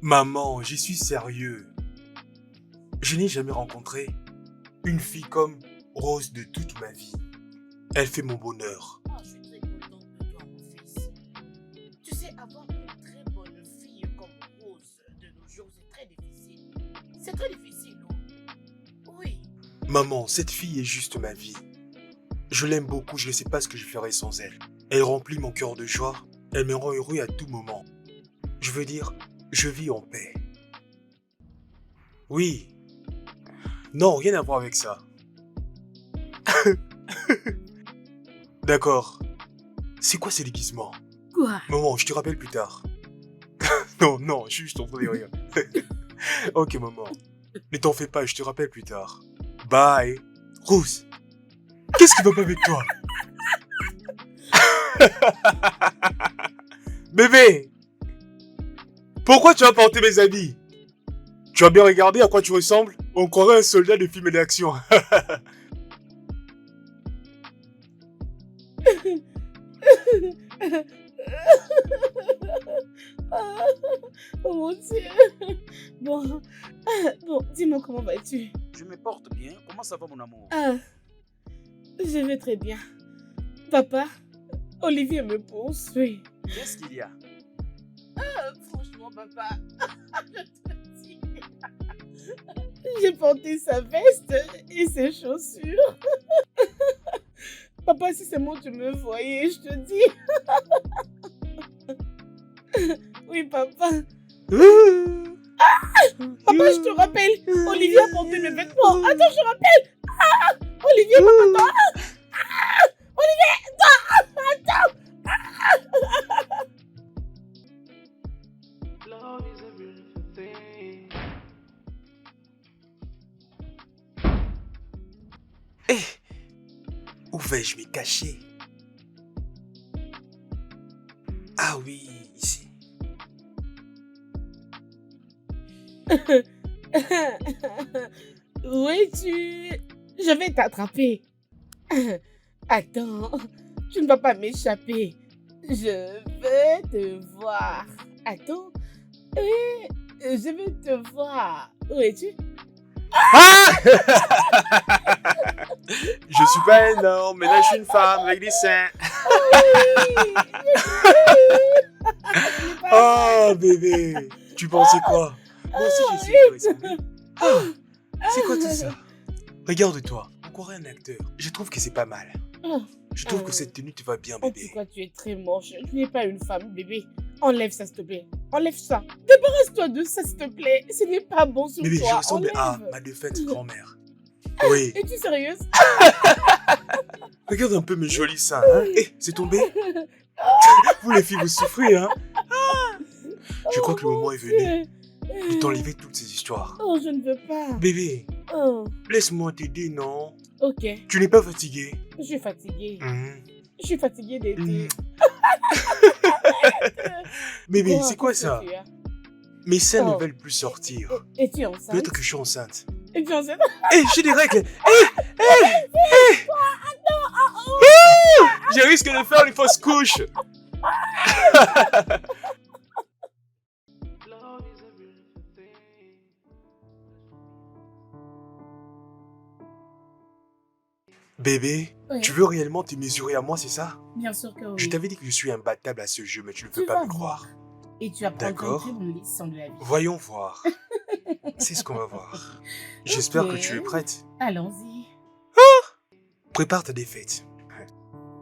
Maman, j'y suis sérieux. Je n'ai jamais rencontré une fille comme Rose de toute ma vie. Elle fait mon bonheur. Ah, je suis très contente de toi, mon fils. Tu sais, avoir une très bonne fille comme Rose de nos jours, c'est très difficile. C'est très difficile, non? Oui. Maman, cette fille est juste ma vie. Je l'aime beaucoup, je ne sais pas ce que je ferais sans elle. Elle remplit mon cœur de joie, elle me rend heureux à tout moment. Je veux dire, je vis en paix. Oui. Non, rien à voir avec ça. D'accord. C'est quoi ces déguisements? Quoi? Maman, je te rappelle plus tard. Non, je suis juste en train de rire. Ok, maman. Ne t'en fais pas, je te rappelle plus tard. Bye. Rose, qu'est-ce qui va pas avec toi? Bébé, pourquoi tu as porté mes habits? Tu as bien regardé à quoi tu ressembles? On croirait un soldat de film d'action. Oh mon Dieu. Bon, dis-moi comment vas-tu? Je me porte bien. Comment ça va, mon amour? Ah, je vais très bien. Papa, Olivier me poursuit. Qu'est-ce qu'il y a? Franchement, papa, je te dis, j'ai porté sa veste et ses chaussures. Papa, si seulement tu me voyais, je te dis. Oui, papa. Papa, je te rappelle, Olivier a porté mes vêtements. Attends, je te rappelle. Olivier, papa, Olivier, attends. Love is a beautiful thing. Hé, où vais-je me cacher? Ah oui, ici. Où es-tu? Je vais t'attraper. Attends, tu ne vas pas m'échapper. Je vais te voir. Attends, oui, je vais te voir. Où es-tu? Ah! Je suis pas un homme, mais là je suis une femme avec des seins. Oh bébé, tu pensais quoi? Moi aussi je sais quoi ressembler. Ah, c'est quoi tout ça? Regarde-toi, on croirait un acteur. Je trouve que c'est pas mal. Je trouve que cette tenue te va bien En tout bébé. cas, tu es très moche. Tu n'es pas une femme, bébé. Enlève ça, s'il te plaît. Enlève ça. Débarrasse-toi de ça, s'il te plaît. Ce n'est pas bon sur Bébé, toi. je ressemble à Enlève. ma défunte grand-mère. Oui. Es-tu sérieuse? Regarde un peu mes jolis seins, hein? Eh, c'est tombé? Vous les filles, vous souffrez, hein? Je crois que le moment est venu de t'enlever toutes ces histoires. Oh, je ne veux pas. Bébé, Oh, laisse-moi t'aider, non? ok. Tu n'es pas fatigué? Je suis fatiguée. Mhm. Je suis fatiguée d'aider. Mhm. Bébé, Oh, c'est quoi qu'est-ce que ça? tu as? Mes seins Oh. ne veulent plus sortir. Es-tu enceinte? Peut-être que je suis enceinte. Es-tu enceinte? Hé, j'ai des règles! Je risque de faire une fausse couche! Love is a beautiful thing. Bébé, Oui. tu veux réellement te mesurer à moi, c'est ça? Bien sûr que oui. Je t'avais dit que je suis imbattable à ce jeu, mais tu ne Tu veux pas vas me croire. Et tu apprendras une D'accord. très bonne leçon de la vie. Voyons voir. C'est ce qu'on va voir. J'espère Ok. que tu es prête. Allons-y. Prépare ta défaite.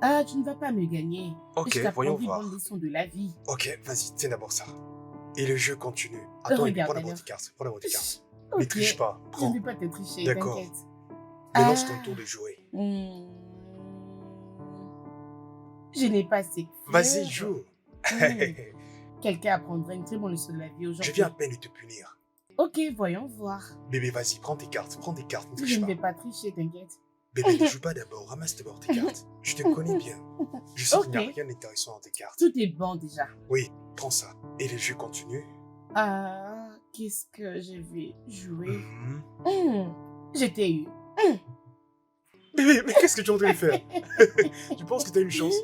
Ah, tu ne vas pas me gagner. Ok, Je t'apprendrai voyons une voir. bonne leçon de la vie. Ok, vas-y, tiens d'abord ça. Et le jeu continue. Attends, Regarde, prends d'abord alors. tes cartes. Prends d'abord tes cartes. Ok. Ne triche pas. Je Prends. ne vais pas te tricher, D'accord. t'inquiète. Maintenant, c'est ton Ah. tour de jouer. Je n'ai pas assez. Vas-y, joue. Quelqu'un apprendra une très bonne leçon de la vie aujourd'hui. Je viens à peine de te punir. Ok, voyons voir. Bébé, vas-y, prends tes cartes. Prends tes cartes, ne Je triche ne pas. vais pas tricher, t'inquiète. Bébé, ne joue pas d'abord. Ramasse d'abord tes cartes. Je te connais bien. Je sais qu'il n'y a Ok. rien d'intéressant dans tes cartes. Tout est bon déjà. Oui, prends ça. Et le jeu continue. Ah, qu'est-ce que je vais jouer? Mhm. Je t'ai eu. Bébé, mais qu'est-ce que tu es en train de faire? Tu penses que tu as une chance?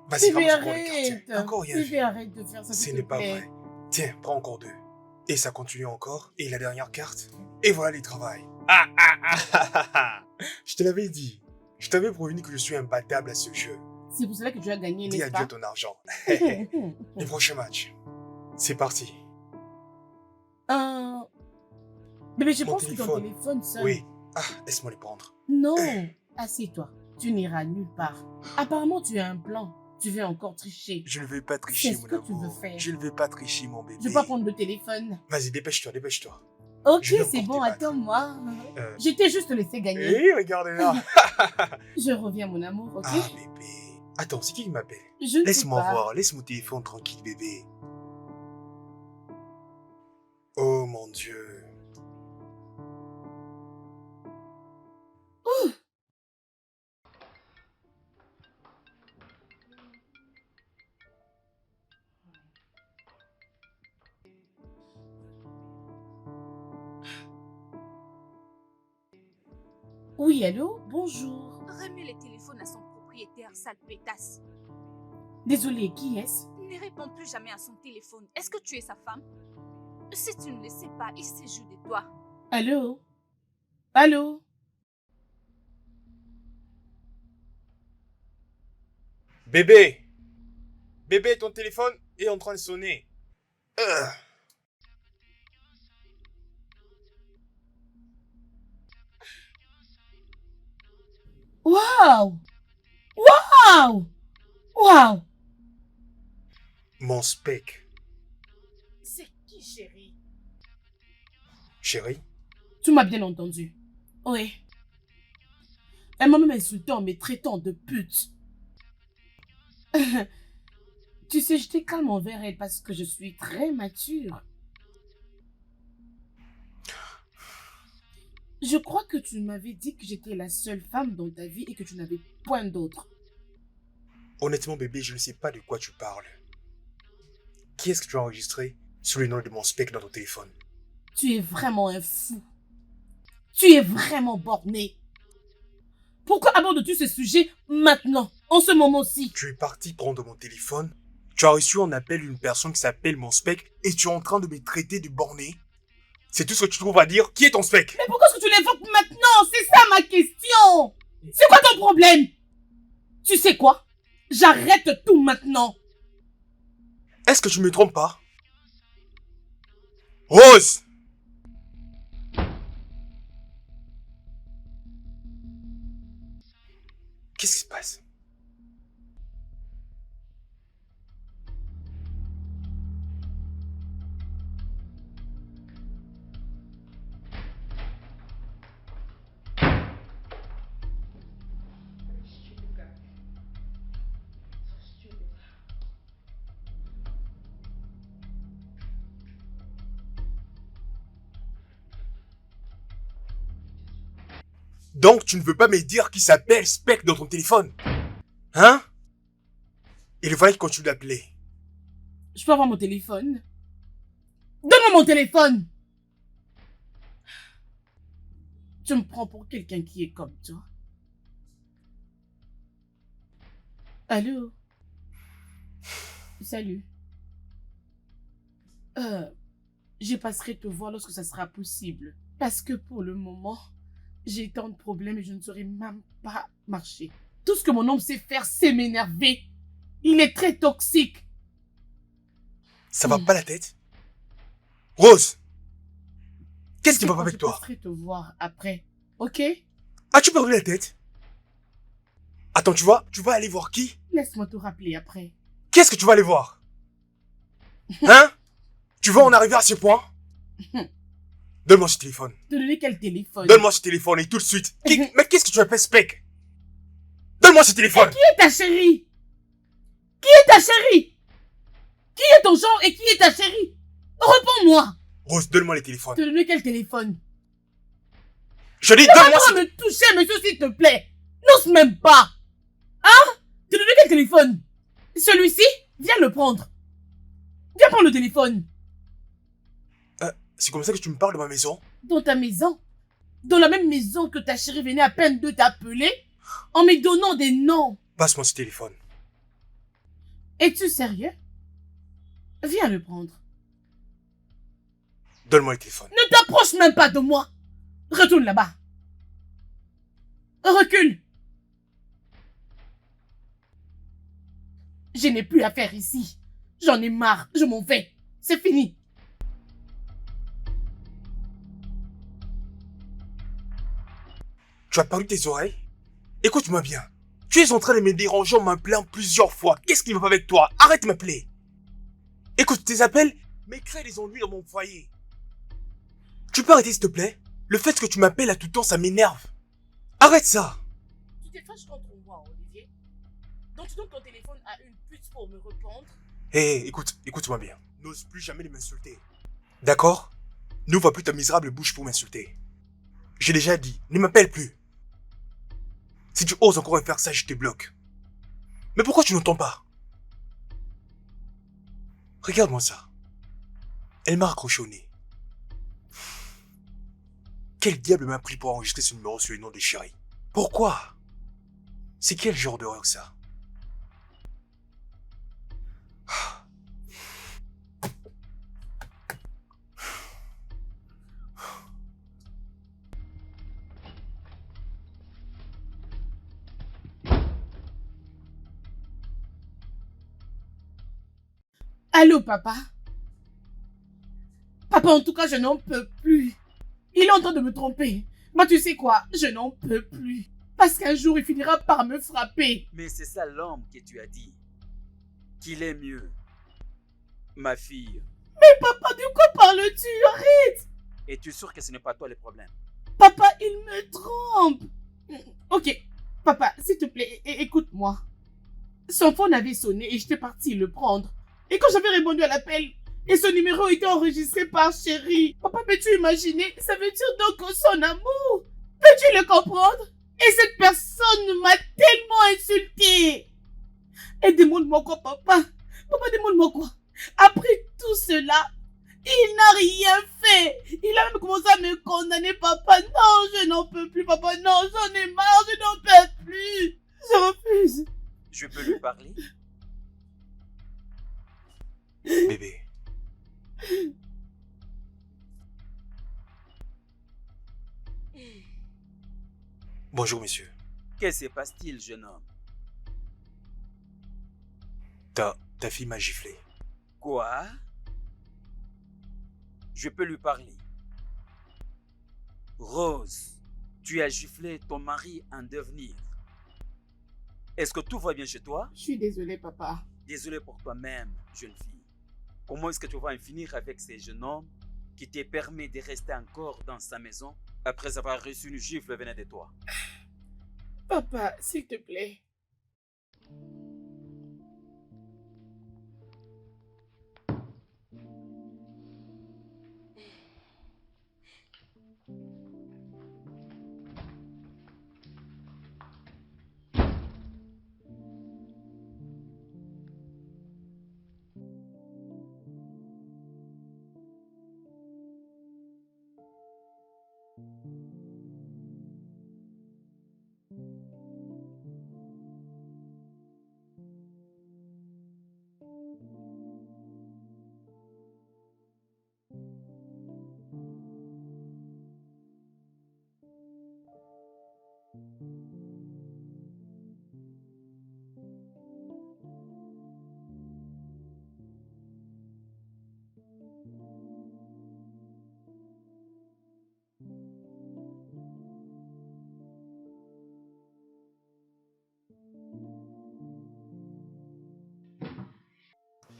Vas-y, Bébé, ramasse encore les cartes. arrête. Tiens. Encore rien Bébé, vu. arrête de faire ça, Ce s'il n'est te pas plaît. vrai. Tiens, prends encore deux. Et ça continue encore. Et la dernière carte. Et voilà les travails. Ah ah ah ah ah ah. Je te l'avais dit. Je t'avais prévenu que je suis imbattable à ce jeu. C'est pour cela que tu as gagné, Dis n'est-ce adieu à pas? ton argent. Les prochains matchs. C'est parti. Bébé, je Mon pense que ton téléphone. téléphone sonne. Oui. Ah, laisse-moi les prendre. Non, assieds-toi. Tu n'iras nulle part. Apparemment, tu as un plan. Tu veux encore tricher. Je ne vais pas tricher, C'est ce mon que tu amour. veux faire. Je ne vais pas tricher, mon bébé. Je vais pas prendre le téléphone. Vas-y, dépêche-toi, dépêche-toi. Ok, Je vais c'est encore bon, te battre. attends-moi. Euh. Je t'ai juste laissé gagner. Hé, regarde-la. Je reviens, mon amour, ok? Ah, bébé. Attends, c'est qui m'appelle? Je ne sais Laisse-moi pas. voir, laisse mon téléphone tranquille, bébé. Oh mon Dieu. Oui, allô? Bonjour. Remets le téléphone à son propriétaire, sale pétasse. Désolée, qui est-ce? Ne réponds plus jamais à son téléphone. Est-ce que tu es sa femme? Si tu ne le sais pas, il se joue de toi. Allô? Allô? Bébé. Bébé, ton téléphone est en train de sonner. Waouh! Waouh! Waouh! Mon spec. C'est qui, chérie? Chérie, Tu m'as bien entendu. Oui. Elle m'a même insulté en me traitant de pute. Tu sais, j'étais calme envers elle parce que je suis très mature. Je crois que tu m'avais dit que j'étais la seule femme dans ta vie et que tu n'avais point d'autre. honnêtement, bébé, je ne sais pas de quoi tu parles. Qui est-ce que tu as enregistré sous le nom de mon spec dans ton téléphone? Tu es vraiment un fou. Tu es vraiment borné. Pourquoi abordes-tu ce sujet maintenant, en ce moment-ci? Tu es parti prendre mon téléphone, tu as reçu en appel une personne qui s'appelle mon spec et tu es en train de me traiter de borné. C'est tout ce que tu trouves à dire? Qui est ton spec? Mais pourquoi est-ce que tu l'évoques maintenant? C'est ça ma question. C'est quoi ton problème? Tu sais quoi? J'arrête tout maintenant. Est-ce que tu me trompes pas? Rose! Qu'est-ce qui se passe? Donc tu ne veux pas me dire qui s'appelle Spec dans ton téléphone? Hein? Et le voilà qui continue d'appeler. Je peux avoir mon téléphone? Donne-moi mon téléphone! Tu me prends pour quelqu'un qui est comme toi. Allô? Salut. Je passerai te voir lorsque ça sera possible. Parce que pour le moment, j'ai tant de problèmes et je ne saurais même pas marcher. Tout ce que mon homme sait faire, c'est m'énerver. Il est très toxique. Ça va pas la tête? Rose! Qu'est-ce qui va pas avec Je toi? passerai te voir après. Ok? As-tu perdu la tête? Attends, tu vas aller voir qui? Laisse-moi te rappeler après. Qu'est-ce que tu vas aller voir? Hein? Tu vas en arriver à ce point? Donne-moi ce téléphone. Te donner quel téléphone? Donne-moi ce téléphone et tout de suite. Mais qu'est-ce que tu appelles Spec? Donne-moi ce téléphone. Qui est ta chérie? Qui est ta chérie? Qui est ton genre et qui est ta chérie? Réponds-moi. Rose, donne-moi les téléphones. Te donner quel téléphone? Je dis, Tu vas donne-moi pas ce... me toucher, monsieur, s'il te plaît. N'ose même pas. Hein? Te donner quel téléphone? Celui-ci? Viens le prendre. Viens prendre le téléphone. C'est comme ça que tu me parles de ma maison? Dans ta maison? Dans la même maison que ta chérie venait à peine de t'appeler? En me donnant des noms? Passe-moi ce téléphone. Es-tu sérieux? Viens le prendre. Donne-moi le téléphone. Ne t'approche même pas de moi. Retourne là-bas. Recule. Je n'ai plus à faire ici. J'en ai marre. Je m'en vais. C'est fini. Tu as perdu tes oreilles? Écoute-moi bien. Tu es en train de me déranger en m'appelant plusieurs fois. Qu'est-ce qui ne va pas avec toi? Arrête de m'appeler. Écoute, tes appels me créent des ennuis dans mon foyer. Tu peux arrêter s'il te plaît? Le fait que tu m'appelles à tout temps, ça m'énerve. Arrête ça. Tu t'es fâché contre moi, Olivier. Donc tu donnes ton téléphone à une pute pour me répondre. Hé, écoute-moi bien. N'ose plus jamais m'insulter. D'accord? N'ouvre plus ta misérable bouche pour m'insulter. J'ai déjà dit, ne m'appelle plus. Si tu oses encore faire ça, je te bloque. Mais pourquoi tu n'entends pas? Regarde-moi ça. Elle m'a raccroché au nez. Quel diable m'a pris pour enregistrer ce numéro sur le nom de chérie? Pourquoi? C'est quel genre d'horreur ça? Allô, papa? Papa, en tout cas, je n'en peux plus. Il est en train de me tromper. Mais tu sais quoi? Je n'en peux plus. Parce qu'un jour, il finira par me frapper. Mais c'est ça l'homme que tu as dit. Qu'il est mieux. Ma fille. Mais papa, de quoi parles-tu? Arrête! Es-tu sûr que ce n'est pas toi le problème? Papa, il me trompe. Ok, papa, s'il te plaît, écoute-moi. Son phone avait sonné et j'étais partie le prendre. Et quand j'avais répondu à l'appel, et son numéro était enregistré par chérie. Papa, peux-tu imaginer? Ça veut dire donc son amour. Peux-tu le comprendre? Et cette personne m'a tellement insulté. Et demande-moi quoi, papa? Papa, demande-moi quoi? Après tout cela, il n'a rien fait. Il a même commencé à me condamner, papa. Non, je n'en peux plus, papa. Non, j'en ai marre, je n'en peux plus. Je refuse. Je peux lui parler? Bébé. Bonjour, monsieur. Que se passe-t-il, jeune homme? Ta fille m'a giflé. Quoi? Je peux lui parler. Rose, tu as giflé ton mari en devenir. Est-ce que tout va bien chez toi? Je suis désolée, papa. Désolé pour toi-même, jeune fille. Comment est-ce que tu vas en finir avec ces jeunes hommes qui te permet de rester encore dans sa maison après avoir reçu une gifle venant de toi? Papa, s'il te plaît.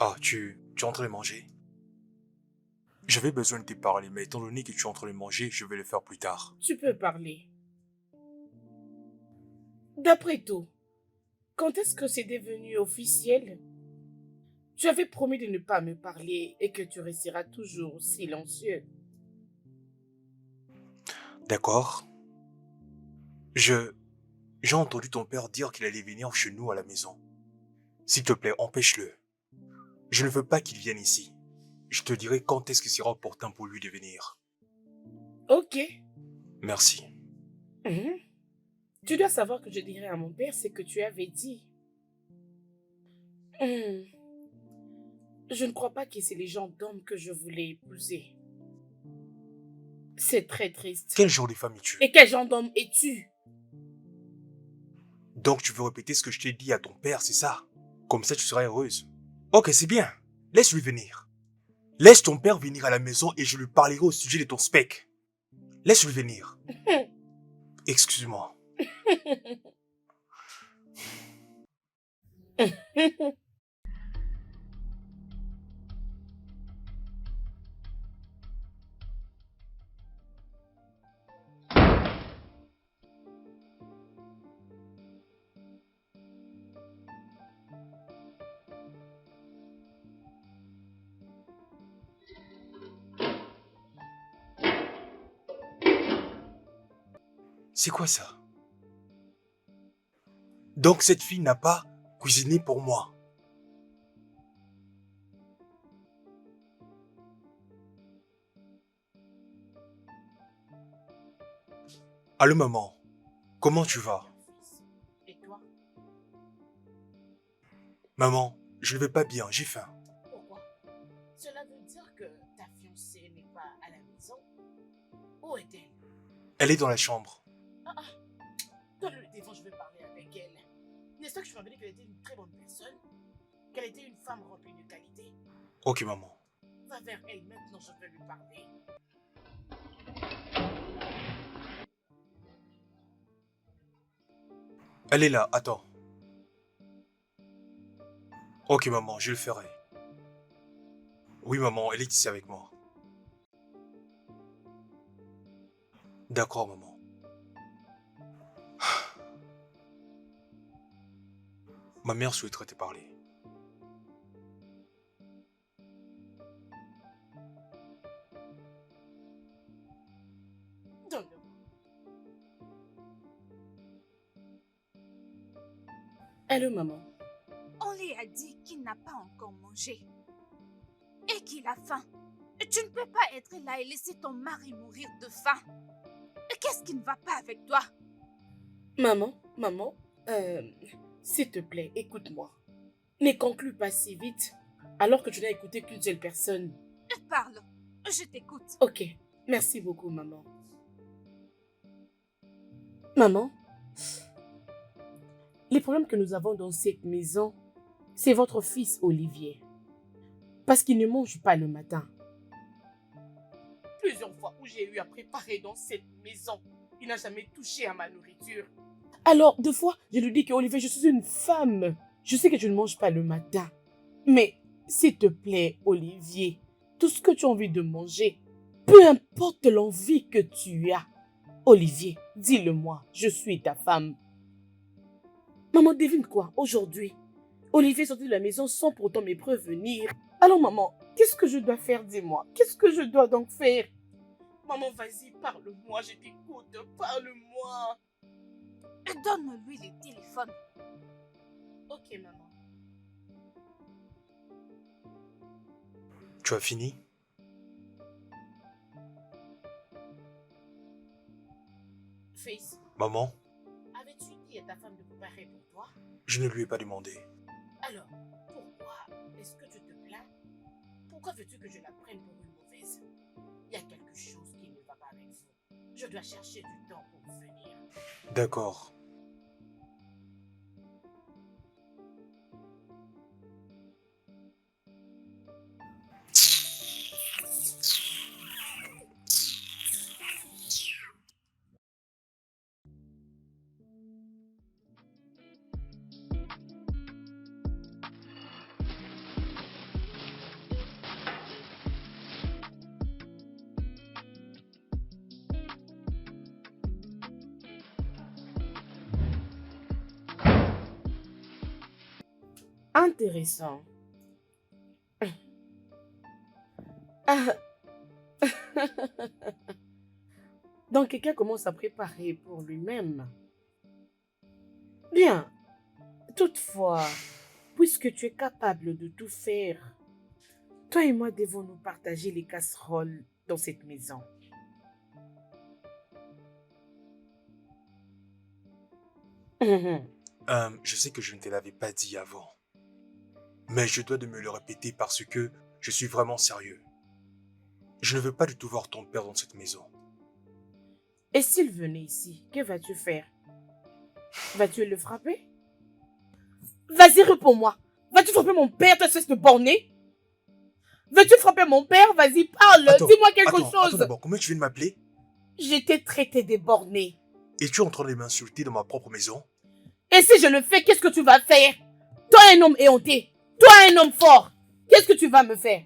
Ah, tu es en train de manger? J'avais besoin de te parler, mais étant donné que tu es en train de manger, je vais le faire plus tard. Tu peux parler. D'après tout, quand est-ce que c'est devenu officiel? Tu avais promis de ne pas me parler et que tu resteras toujours silencieux. D'accord? J'ai entendu ton père dire qu'il allait venir chez nous à la maison. S'il te plaît, empêche-le. Je ne veux pas qu'il vienne ici. Je te dirai quand est-ce que sera opportun pour lui de venir. Ok. Merci. Mhm. Tu dois savoir que je dirai à mon père ce que tu avais dit. Je ne crois pas que c'est les gens d'hommes que je voulais épouser. C'est très triste. Quel genre de femme es-tu? Et quel genre d'homme es-tu? Donc tu veux répéter ce que je t'ai dit à ton père, c'est ça? Comme ça tu seras heureuse. Ok, c'est bien. Laisse-lui venir. Laisse ton père venir à la maison et je lui parlerai au sujet de ton spec. Laisse-lui venir. Excuse-moi. C'est quoi ça? Donc cette fille n'a pas cuisiné pour moi. Allô maman, comment tu vas? Et toi? Maman, je ne vais pas bien, j'ai faim. Pourquoi? Cela veut dire que ta fiancée n'est pas à la maison? Où est-elle? Elle est dans la chambre. Donne-le le téléphone, je vais parler avec elle. N'est-ce pas que je m'avais dit qu'elle était une très bonne personne? Qu'elle était une femme remplie de qualité? Ok maman. Va vers elle maintenant, je vais lui parler. Elle est là, attends. Ok maman, je le ferai. Oui maman, elle est ici avec moi. D'accord maman. Ma mère souhaiterait te parler. Donne-le-moi. Allô, maman. On lui a dit qu'il n'a pas encore mangé et qu'il a faim. Tu ne peux pas être là et laisser ton mari mourir de faim. Qu'est-ce qui ne va pas avec toi? Maman, s'il te plaît, écoute-moi. Ne conclue pas si vite, alors que tu n'as écouté qu'une seule personne. Parle, je t'écoute. Ok, merci beaucoup, maman. Maman, les problèmes que nous avons dans cette maison, c'est votre fils Olivier. Parce qu'il ne mange pas le matin. Plusieurs fois où j'ai eu à préparer dans cette maison, il n'a jamais touché à ma nourriture. Alors, deux fois, je lui dis que Olivier, je suis une femme. Je sais que tu ne manges pas le matin. Mais, s'il te plaît, Olivier, tout ce que tu as envie de manger, peu importe l'envie que tu as, Olivier, dis-le-moi, je suis ta femme. Maman, devine quoi, aujourd'hui, Olivier est sorti de la maison sans pourtant me prévenir. Alors maman, qu'est-ce que je dois faire, dis-moi? Qu'est-ce que je dois donc faire? Maman, vas-y, parle-moi, je t'écoute, parle-moi. Donne-lui le téléphone. Ok, maman. Tu as fini? Fils, Maman, avais-tu dit à ta femme de préparer pour toi? je ne lui ai pas demandé. Alors, pourquoi est-ce que tu te plains? Pourquoi veux-tu que je la prenne pour une mauvaise? Il y a quelque chose qui ne va pas avec vous. Je dois chercher du temps pour venir. D'accord. Intéressant. Ah. Donc quelqu'un commence à préparer pour lui-même. Bien. Toutefois, puisque tu es capable de tout faire, toi et moi devons nous partager les casseroles dans cette maison. Je sais que je ne te l'avais pas dit avant. Mais je dois de me le répéter parce que je suis vraiment sérieux. Je ne veux pas du tout voir ton père dans cette maison. Et s'il venait ici, que vas-tu faire? Vas-tu le frapper? Vas-y, réponds-moi. Vas-tu frapper mon père, toi, espèce de borné? Veux-tu frapper mon père? Vas-y, parle. Dis-moi quelque chose. Attends d'abord, comment tu viens de m'appeler? Je t'ai traité de borné. Et tu es en train de m'insulter dans ma propre maison? Et si je le fais, qu'est-ce que tu vas faire? Toi, un homme éhonté. Toi, un homme fort. Qu'est-ce que tu vas me faire?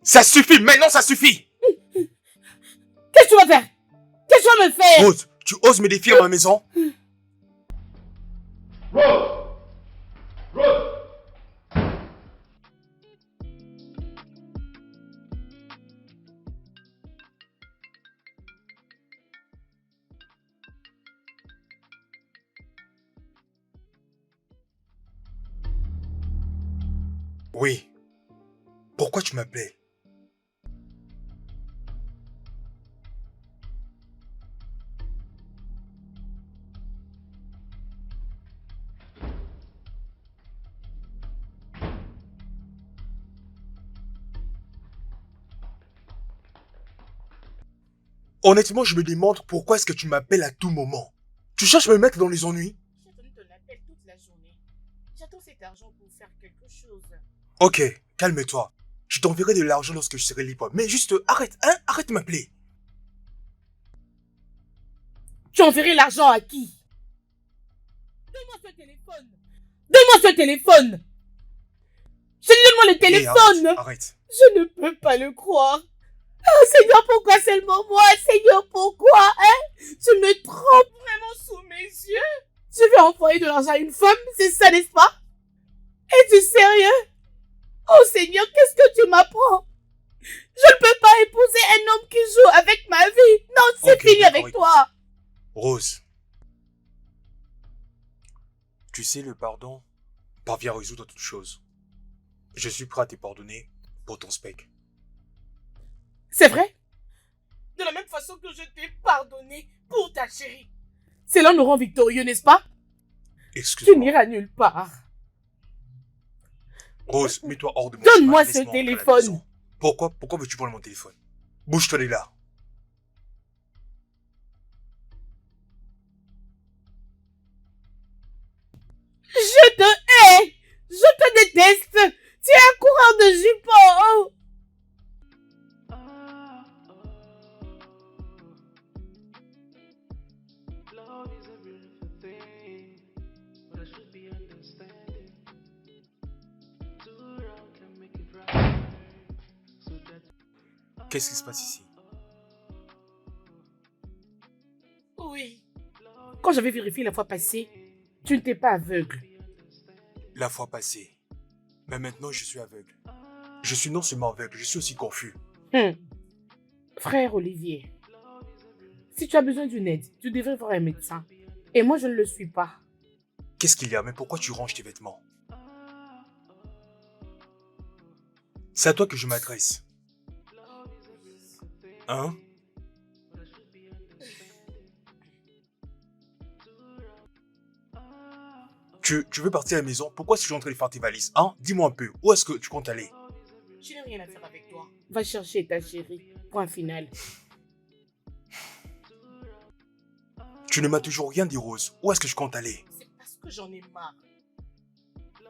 Ça suffit, maintenant ça suffit! Qu'est-ce que tu vas faire? Qu'est-ce que tu vas me faire? Rose, tu oses me défier à ma maison? Oui. Pourquoi tu m'appelais? Honnêtement, je me demande pourquoi est-ce que tu m'appelles à tout moment. Tu cherches à me mettre dans les ennuis? J'attends ton appel toute la journée. J'attends cet argent pour faire quelque chose. Ok, calme-toi. Je t'enverrai de l'argent lorsque je serai libre. Mais juste, arrête, hein? Arrête de m'appeler. Tu enverrais l'argent à qui? Donne-moi ce téléphone. Donne-moi ce téléphone. Je dis donne-moi le Hé, téléphone. arrête. Je ne peux pas le croire. Oh Seigneur, pourquoi seulement moi? Seigneur, pourquoi? Tu me trompes vraiment sous mes yeux. Je vais envoyer de l'argent à une femme, c'est ça, n'est-ce pas? Es-tu sérieux? Oh Seigneur, qu'est-ce que tu m'apprends? Je ne peux pas épouser un homme qui joue avec ma vie. Non, c'est Ok, fini d'accord, avec toi. Rose. Tu sais, le pardon parvient à résoudre toute chose. Je suis prêt à te pardonner pour ton spec. C'est vrai? De la même façon que je t'ai pardonné pour ta chérie. Cela nous rend victorieux, n'est-ce pas? Tu Excuse-moi. n'iras nulle part. Rose, mets-toi hors de mon Donne-moi chemin, ce laisse-moi rentrer à la téléphone. maison. Pourquoi veux-tu prendre mon téléphone? Bouge-toi de là. Je te hais. Je te déteste. Tu es un coureur de jupons. Love is a beautiful thing, but I should be understanding. Too wrong can make it right. So that Qu'est-ce qui se passe ici? Oui. Quand j'avais vérifié la fois passée, tu n'étais pas aveugle. La fois passée. Mais maintenant, je suis aveugle. Je suis non seulement aveugle, je suis aussi confus. Frère Olivier, si tu as besoin d'une aide, tu devrais voir un médecin. Et moi, je ne le suis pas. Qu'est-ce qu'il y a? Mais pourquoi tu ranges tes vêtements? C'est à toi que je m'adresse. Hein? Tu veux partir à la maison? Pourquoi est-ce que tu es en train de faire tes valises? Hein? Dis-moi un peu, où est-ce que tu comptes aller? Je n'ai rien à faire avec toi. Va chercher ta chérie. Point final. Tu ne m'as toujours rien dit, Rose. Où est-ce que je compte aller? C'est parce que j'en ai marre.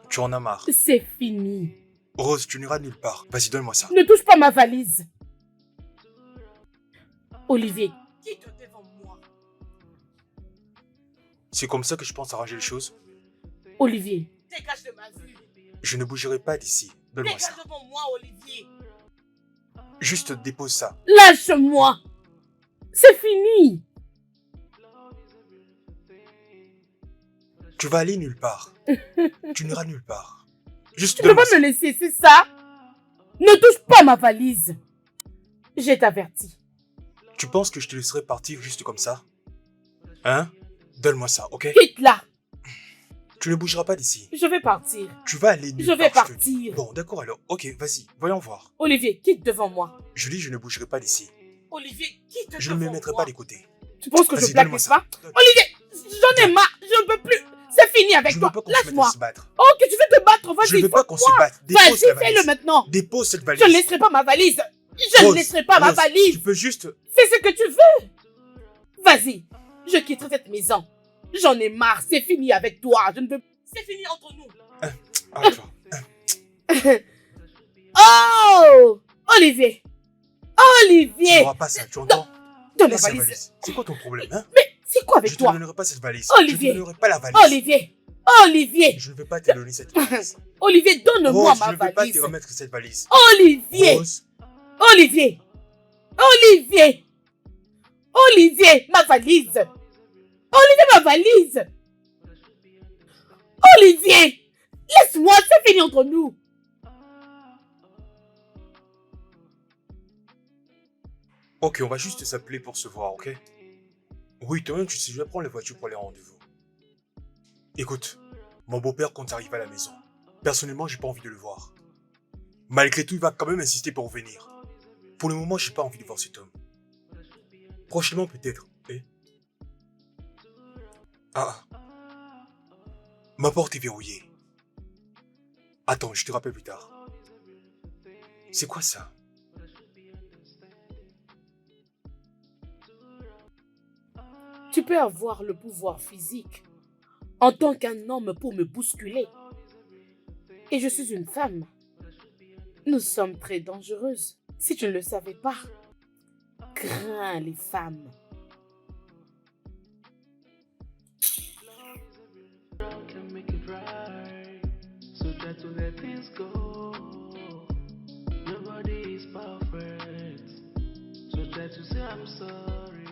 Tu en as marre. C'est fini. Rose, tu n'iras nulle part. Vas-y, donne-moi ça. Ne touche pas ma valise. Olivier, quitte devant moi. C'est comme ça que je pense arranger les choses? Olivier, dégage de ma vue. Je ne bougerai pas d'ici. Donne-moi ça. Dégage devant moi, Olivier. Juste dépose ça. Lâche-moi. C'est fini. Tu vas aller nulle part. Tu n'iras nulle part. Juste Tu ne peux donne-moi pas ça. me laisser, c'est ça? Ne touche pas ma valise. Je t'avertis. Tu penses que je te laisserai partir juste comme ça? Hein? Donne-moi ça, ok? Quitte-la. Tu ne bougeras pas d'ici. Je vais partir. Tu vas aller nulle Je vais part, te dis. partir. Bon, d'accord alors. Ok, vas-y, voyons voir. Olivier, quitte devant moi. Je dis, je ne bougerai pas d'ici. Olivier, quitte Je ne devant me mettrai moi. pas des côtés. Tu penses que je Vas-y, blague, donne-moi n'est-ce ça. pas? Olivier, j'en ai marre. Je ne peux plus. C'est fini avec Je ne toi. veux pas qu'on se mette à Lâche-moi. se battre. Oh, que tu veux te battre, Je ne vas-y. veux pas qu'on se force-moi. batte. Dépose Vas-y, la fais-le valise. maintenant. Dépose cette valise. Je ne laisserai pas ma valise. Je ne Rose, laisserai pas ma Rose, valise. Tu peux juste... Fais ce que tu veux. Vas-y, je quitterai cette maison. J'en ai marre, c'est fini avec toi. Je ne veux... C'est fini entre nous. Arrête-toi. Oh! Olivier! Tu Olivier! n'auras pas ça, tu entends? Donne la Laisse la valise. valise. C'est quoi ton problème, hein? Mais c'est quoi avec Je te toi? donnerai pas cette valise. Olivier. Je ne donnerai pas la valise. Olivier! Olivier! Je ne vais pas te donner cette valise. Olivier, donne-moi Rose, ma je ne vais pas valise. te remettre cette valise. Olivier! Rose, Olivier! Olivier! Olivier! Ma valise! Olivier, ma valise! Olivier! Laisse-moi, c'est fini entre nous! ok, on va juste s'appeler pour se voir, ok? Oui, toi-même, tu sais, je vais prendre la voiture pour les rendez-vous. Écoute, mon beau-père compte arriver à la maison. Personnellement, j'ai pas envie de le voir. Malgré tout, il va quand même insister pour revenir. Pour le moment, j'ai pas envie de voir cet homme. Prochainement, peut-être, eh? Ah. Ma porte est verrouillée. Attends, je te rappelle plus tard. C'est quoi ça? Tu peux avoir le pouvoir physique en tant qu'un homme pour me bousculer. Et je suis une femme. Nous sommes très dangereuses. Si tu ne le savais pas, crains les femmes. Can make it right. So try to let things go. Nobody is perfect. So try to say I'm sorry.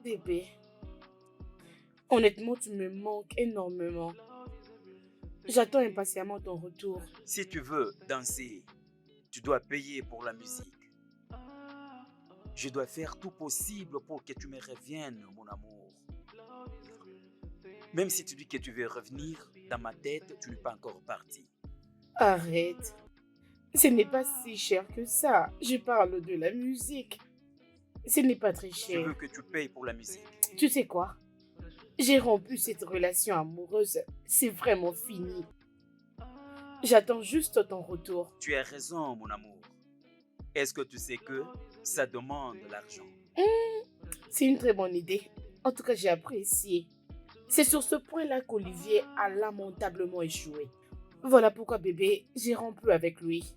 Bébé, honnêtement, tu me manques énormément. J'attends impatiemment ton retour. Si tu veux danser, tu dois payer pour la musique. Je dois faire tout possible pour que tu me reviennes, mon amour. Même si tu dis que tu veux revenir, dans ma tête, tu n'es pas encore parti. Arrête. Ce n'est pas si cher que ça. Je parle de la musique. Ce n'est pas très Je cher. veux que tu payes pour la musique. Tu sais quoi? J'ai rompu cette relation amoureuse. C'est vraiment fini. J'attends juste ton retour. Tu as raison, mon amour. Est-ce que tu sais que ça demande l'argent? C'est une très bonne idée. En tout cas, j'ai apprécié. C'est sur ce point-là qu'Olivier a lamentablement échoué. Voilà pourquoi, bébé, j'ai rompu avec lui.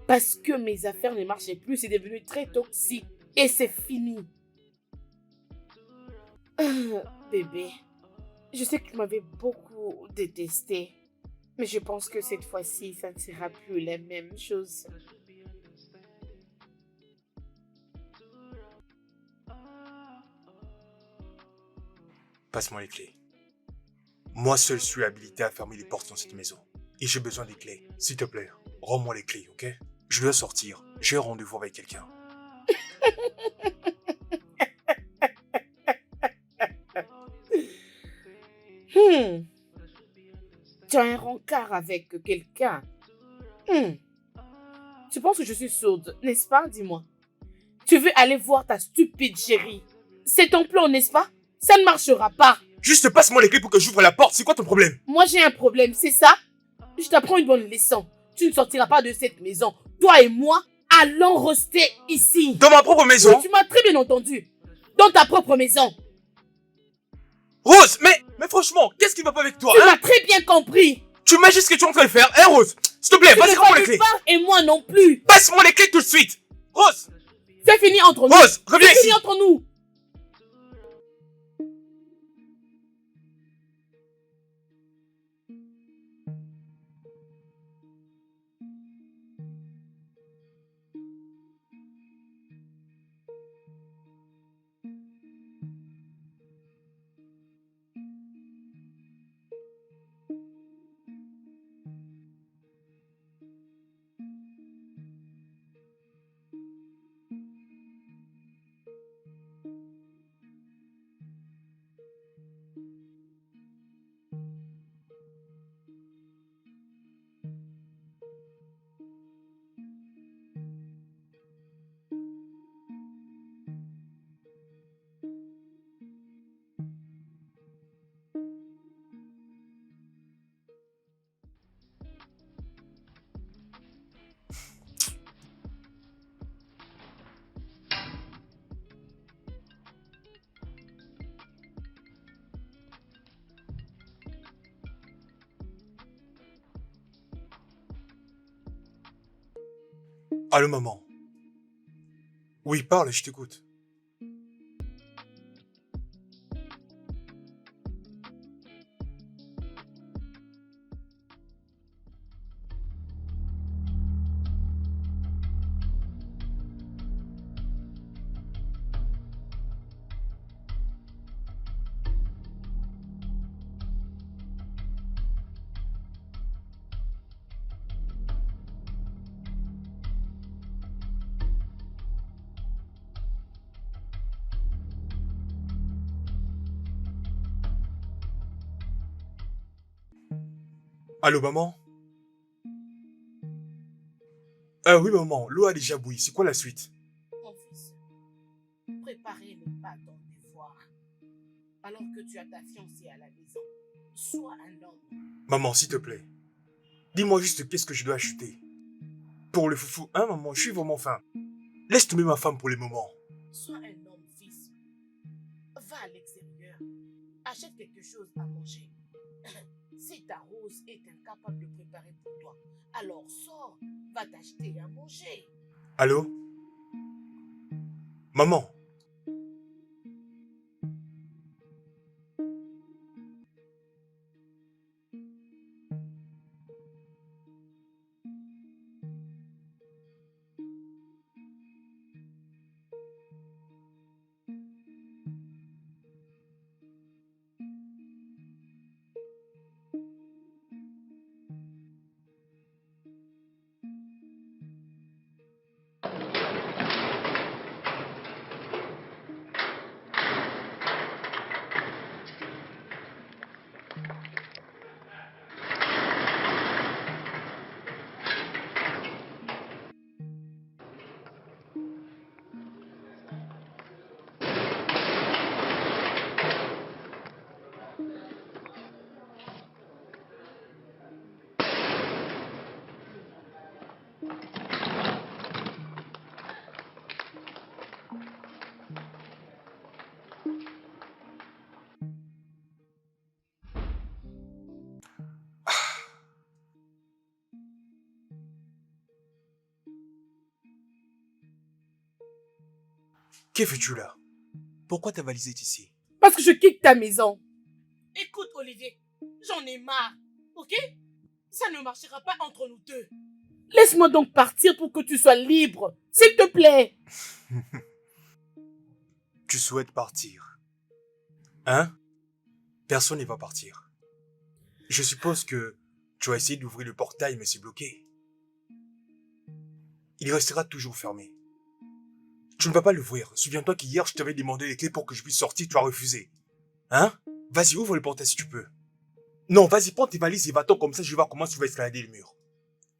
Parce que mes affaires ne marchaient plus, c'est devenu très toxique. Et c'est fini. Bébé, je sais que tu m'avais beaucoup détesté. Mais je pense que cette fois-ci, ça ne sera plus la même chose. Passe-moi les clés. Moi seul suis habilité à fermer les portes dans cette maison. Et j'ai besoin des clés. S'il te plaît, rends-moi les clés, ok? Je dois sortir. J'ai un rendez-vous avec quelqu'un. Tu as un rencard avec quelqu'un. Tu penses que je suis sourde, n'est-ce pas? Dis-moi. Tu veux aller voir ta stupide chérie. C'est ton plan, n'est-ce pas? Ça ne marchera pas. Juste passe-moi les clés pour que j'ouvre la porte. C'est quoi ton problème? Moi, j'ai un problème, c'est ça? Je t'apprends une bonne leçon. Tu ne sortiras pas de cette maison. Toi et moi, allons rester ici. Dans ma propre maison? Oui, tu m'as très bien entendu. Dans ta propre maison. Rose, mais franchement, qu'est-ce qui va pas avec toi, Tu hein? m'as très bien compris. Tu m'as juste ce que tu es en train de faire, hein, Rose? S'il te plaît, Tu vas-y, ne rends-moi les valides clés. pas et moi non plus. Passe-moi les clés tout de suite. Rose, C'est fini entre nous. Rose, reviens C'est ici. fini entre nous. Allô, maman. Oui, parle, je t'écoute. Allô, maman? Oui, maman, l'eau a déjà bouilli. C'est quoi la suite? Mon fils, préparer n'est pas ton devoir. Alors que tu as ta fiancée à la maison, sois un homme. Maman, s'il te plaît. Dis-moi juste qu'est-ce que je dois acheter. Pour le foufou, hein, maman, je suis vraiment faim. Laisse tomber ma femme pour les moments. Sois un homme, fils. Va à l'extérieur. Achète quelque chose à manger. Si ta Rose est incapable de préparer pour toi, alors sors, va t'acheter à manger. Allô? Maman? Que fais-tu là? Pourquoi ta valise est ici? Parce que je quitte ta maison. Écoute, Olivier, j'en ai marre, ok? Ça ne marchera pas entre nous deux. Laisse-moi donc partir pour que tu sois libre, s'il te plaît. Tu souhaites partir? Hein? Personne ne va partir. Je suppose que tu as essayé d'ouvrir le portail mais c'est bloqué. Il restera toujours fermé. Tu ne vas pas l'ouvrir. Souviens-toi qu'hier je t'avais demandé les clés pour que je puisse sortir, tu as refusé. Hein? Vas-y, ouvre le portail si tu peux. Non, vas-y, prends tes valises et va-t'en comme ça je vais voir comment tu vas escalader le mur.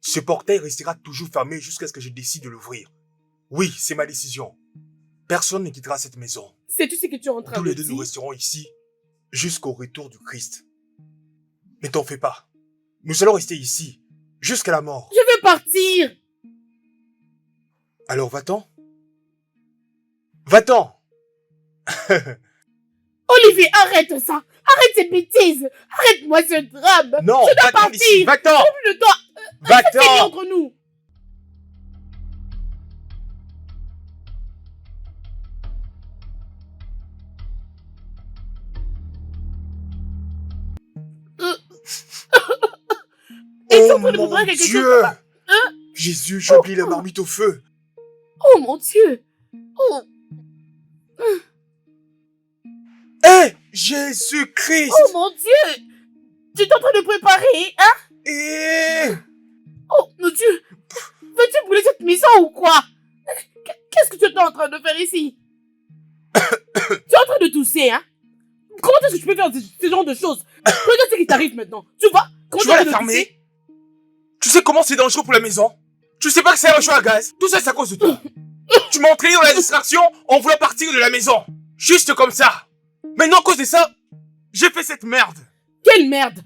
Ce portail restera toujours fermé jusqu'à ce que je décide de l'ouvrir. Oui, c'est ma décision. Personne ne quittera cette maison. Sais-tu ce que tu es en train Tous de les deux, dire? nous resterons ici jusqu'au retour du Christ. Ne t'en fais pas. Nous allons rester ici jusqu'à la mort. Je veux partir. Alors va-t'en. Va-t'en. Olivier, arrête ça. Arrête ces bêtises. Arrête-moi ce drame. Non, je dois va-t'en partir. d'ici. Va-t'en. Je dois... C'est Va-t'en. entre nous. Ils sont en train de Oh préparer mon quelque Dieu. chose là-bas. Hein? Jésus, j'ai oublié la marmite au feu. Oh mon Dieu. Oh. Hé, Jésus-Christ. Oh mon Dieu. Tu es en train de préparer, hein? Eh. Oh mon Dieu. Veux-tu brûler cette maison ou quoi? Qu'est-ce que tu es en train de faire ici? Tu es en train de tousser, hein? Comment est-ce que tu peux faire ce genre de choses? Regarde ce qui t'arrive maintenant. Tu vois? Comment Tu vas es en la train de tousser? fermer? Tu sais comment c'est dangereux pour la maison? Tu sais pas que c'est un chaud à gaz? Tout ça, c'est à cause de toi. Tu m'as entraîné dans la distraction en voulant partir de la maison. Juste comme ça. Maintenant, à cause de ça, j'ai fait cette merde. Quelle merde!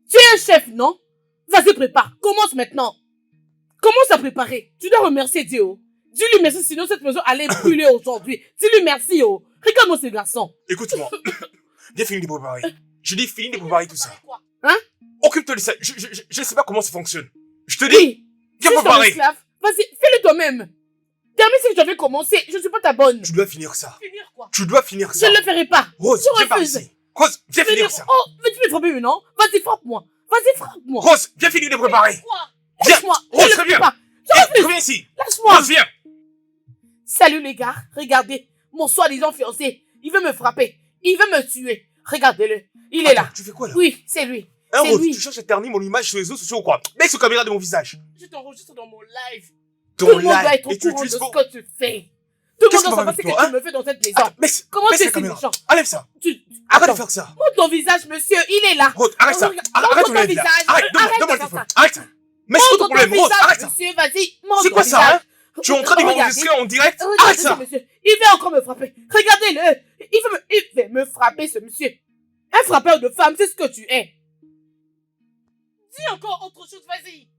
Tu es un chef, non? Vas-y, prépare. Commence maintenant. Commence à préparer. Tu dois remercier Dieu. Oh. Dis-lui merci, sinon cette maison allait brûler aujourd'hui. Dis-lui merci, oh. Regarde-moi ce garçon. Écoute-moi. Viens finir de préparer. Je dis finis de préparer tout ça. Hein? Occupe-toi de ça. Je sais pas comment ça fonctionne. Je te dis, Oui. viens Si je suis ton préparer. esclave, Vas-y, fais-le toi-même. Termine ce que j'avais commencé. Je ne suis pas ta bonne. Tu dois finir ça. Finir quoi? Tu dois finir Je ça. ne le ferai pas. Rose, Je viens par refuse. ici. Rose, viens finir ça. Oh, mais tu peux me frapper maintenant. Vas-y, frappe-moi. Vas-y, frappe-moi. Rose, viens finir de préparer. Quoi? Viens. Lâche-moi. Rose, Je ne le reviens. fais pas. Reviens ici. Lâche-moi. Rose, viens. Salut les gars. Regardez. Mon soi-disant fiancé. Il veut me frapper. Il veut me tuer. Regardez-le. Il est là. Attends, tu fais quoi là? Oui, c'est lui. Hein, c'est Rose, lui. tu cherches à ternir mon image sur les réseaux sociaux ou quoi? Mets ce caméra de mon visage. Je t'enregistre dans mon live. Ton Tout le monde doit live. être au Et tu courant de utilises ce pour... que tu fais. Tout le Qu'est-ce monde qu'on doit va savoir ce avec que toi, tu me fais dans cette maison. Attends, Comment baisse tu la es si caméra. méchant? Enlève ça. Attends, Arrête de faire ça. montre ton visage, monsieur. Il est là. Rose, arrête ça. Regarde, Arrête montre ton ton live là. visage. Arrête, donne-moi Arrête le de faire téléphone. ça. Arrête ça. Mais c'est quoi ton Montre problème? Rose, visage, arrête ça. monsieur. Vas-y, montre C'est ton quoi ça, visage. hein? Tu es en train de Regardez. m'enregistrer en direct? Regardez Arrête ce ça. monsieur. Il veut encore me frapper. Regardez-le. Il veut me frapper, ce monsieur. Un frappeur de femme, c'est ce que tu es. Dis encore autre chose, vas-y.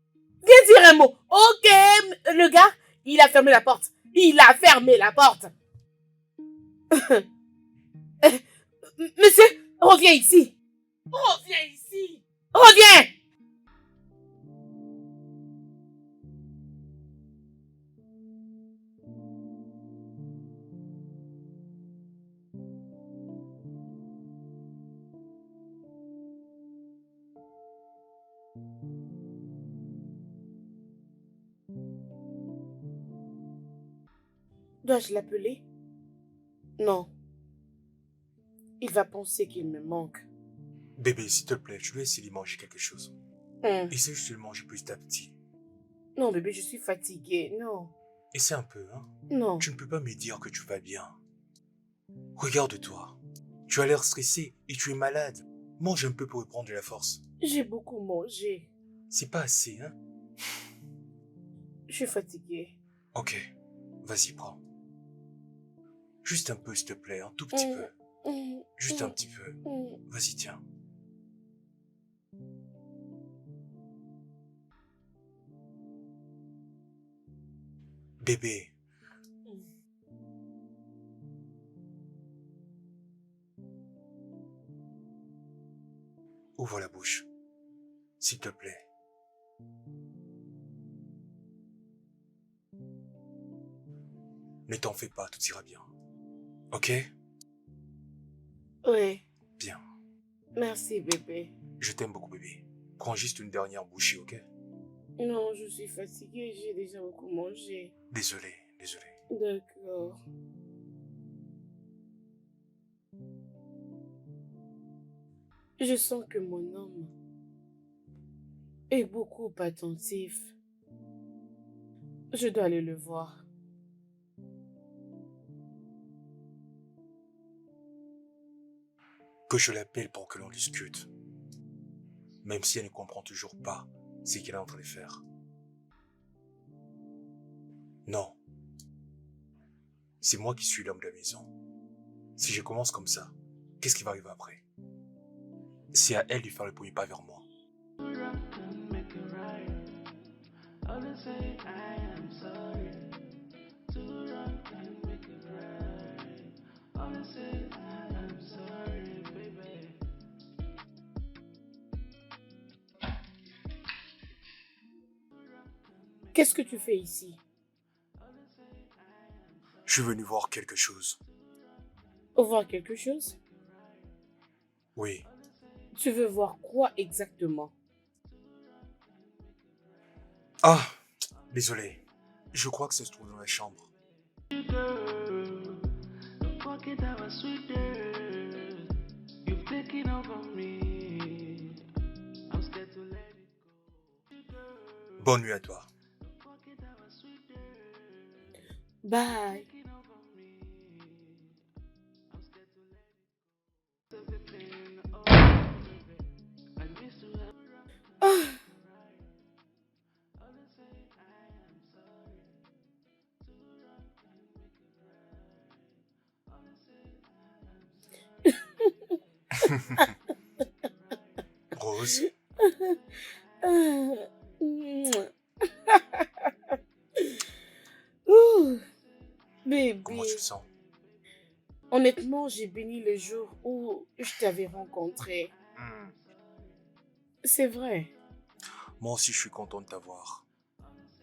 Viens dire un mot. Ok, le gars, il a fermé la porte. Il a fermé la porte. Monsieur, reviens ici. Reviens ici. Reviens. Dois-je l'appeler? Non. Il va penser qu'il me manque. Bébé, s'il te plaît, tu veux essayer de manger quelque chose? Essaye juste de le manger petit à petit. Non, bébé, je suis fatiguée. Non. Essaie un peu, hein? Non. Tu ne peux pas me dire que tu vas bien. Regarde-toi. Tu as l'air stressé et tu es malade. Mange un peu pour reprendre de la force. J'ai beaucoup mangé. C'est pas assez, hein? Je suis fatiguée. Ok, vas-y, prends. Juste un peu, s'il te plaît, un tout petit peu. Juste un petit peu. Vas-y, tiens. Bébé. Ouvre la bouche. S'il te plaît. Ne t'en fais pas, tout ira bien. Ok? Oui. Bien. Merci, bébé. Je t'aime beaucoup, bébé. Prends juste une dernière bouchée, ok? Non, je suis fatiguée. J'ai déjà beaucoup mangé. Désolé, désolé. D'accord. Je sens que mon homme est beaucoup attentif. Je dois aller le voir. Que je l'appelle pour que l'on discute. Même si elle ne comprend toujours pas ce qu'elle est en train de faire. Non. C'est moi qui suis l'homme de la maison. Si je commence comme ça, qu'est-ce qui va arriver après? C'est à elle de faire le premier pas vers moi. Qu'est-ce que tu fais ici? Je suis venu voir quelque chose. Voir quelque chose? Oui, Tu veux voir quoi exactement? ah, désolé. Je crois que ça se trouve dans la chambre. Bonne nuit à toi. Bye. Ah. Rose, Ouh, bébé. comment tu te sens? Honnêtement, j'ai béni le jour où je t'avais rencontré. C'est vrai. Moi aussi, je suis content de t'avoir.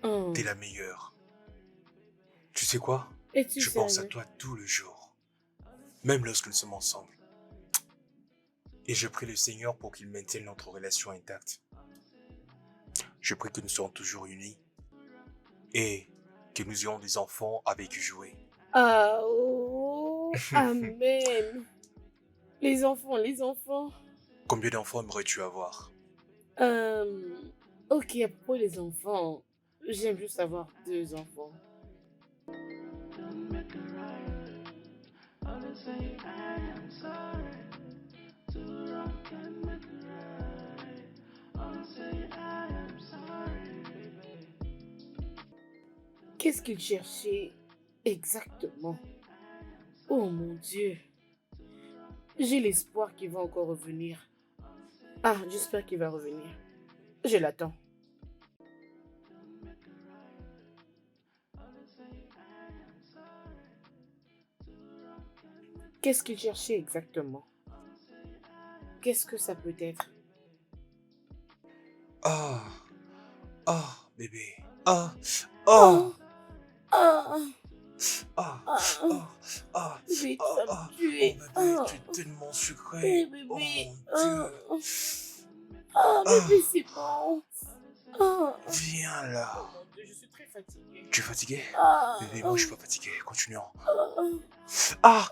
Oh. T'es la meilleure. Tu sais quoi? Es-tu Je pense à sérieux? toi tout le jour. Même lorsque nous sommes ensemble. Et je prie le Seigneur pour qu'il maintienne notre relation intacte. Je prie que nous soyons toujours unis. Et que nous ayons des enfants avec qui jouer. Ah, oh, amen. Les enfants, les enfants. Combien d'enfants aimerais-tu avoir? Ok, à propos des enfants, j'aime juste avoir 2 enfants. Don't make it right. Always say I am sorry. Too wrong can make it right. Always say I am sorry, baby. Qu'est-ce qu'il cherchait exactement? Oh mon Dieu. J'ai l'espoir qu'il va encore revenir. Ah, j'espère qu'il va revenir. Je l'attends. Qu'est-ce qu'il cherchait exactement? Qu'est-ce que ça peut être? Ah, ah, bébé. Ah, oh, Ah, ah, ah, ah, ah, bébé, tu ah, vas ah. me tuer. Oh, bébé, Ah, tu es tellement sucré. bébé. Oh mon Ah, Dieu. ah, Ah, bébé, c'est bon. Ah, viens là. oh mon Dieu, je suis très fatiguée. Tu es fatigué? Ah, Bébé, moi je suis pas fatigué. Continuons. ah, Ah,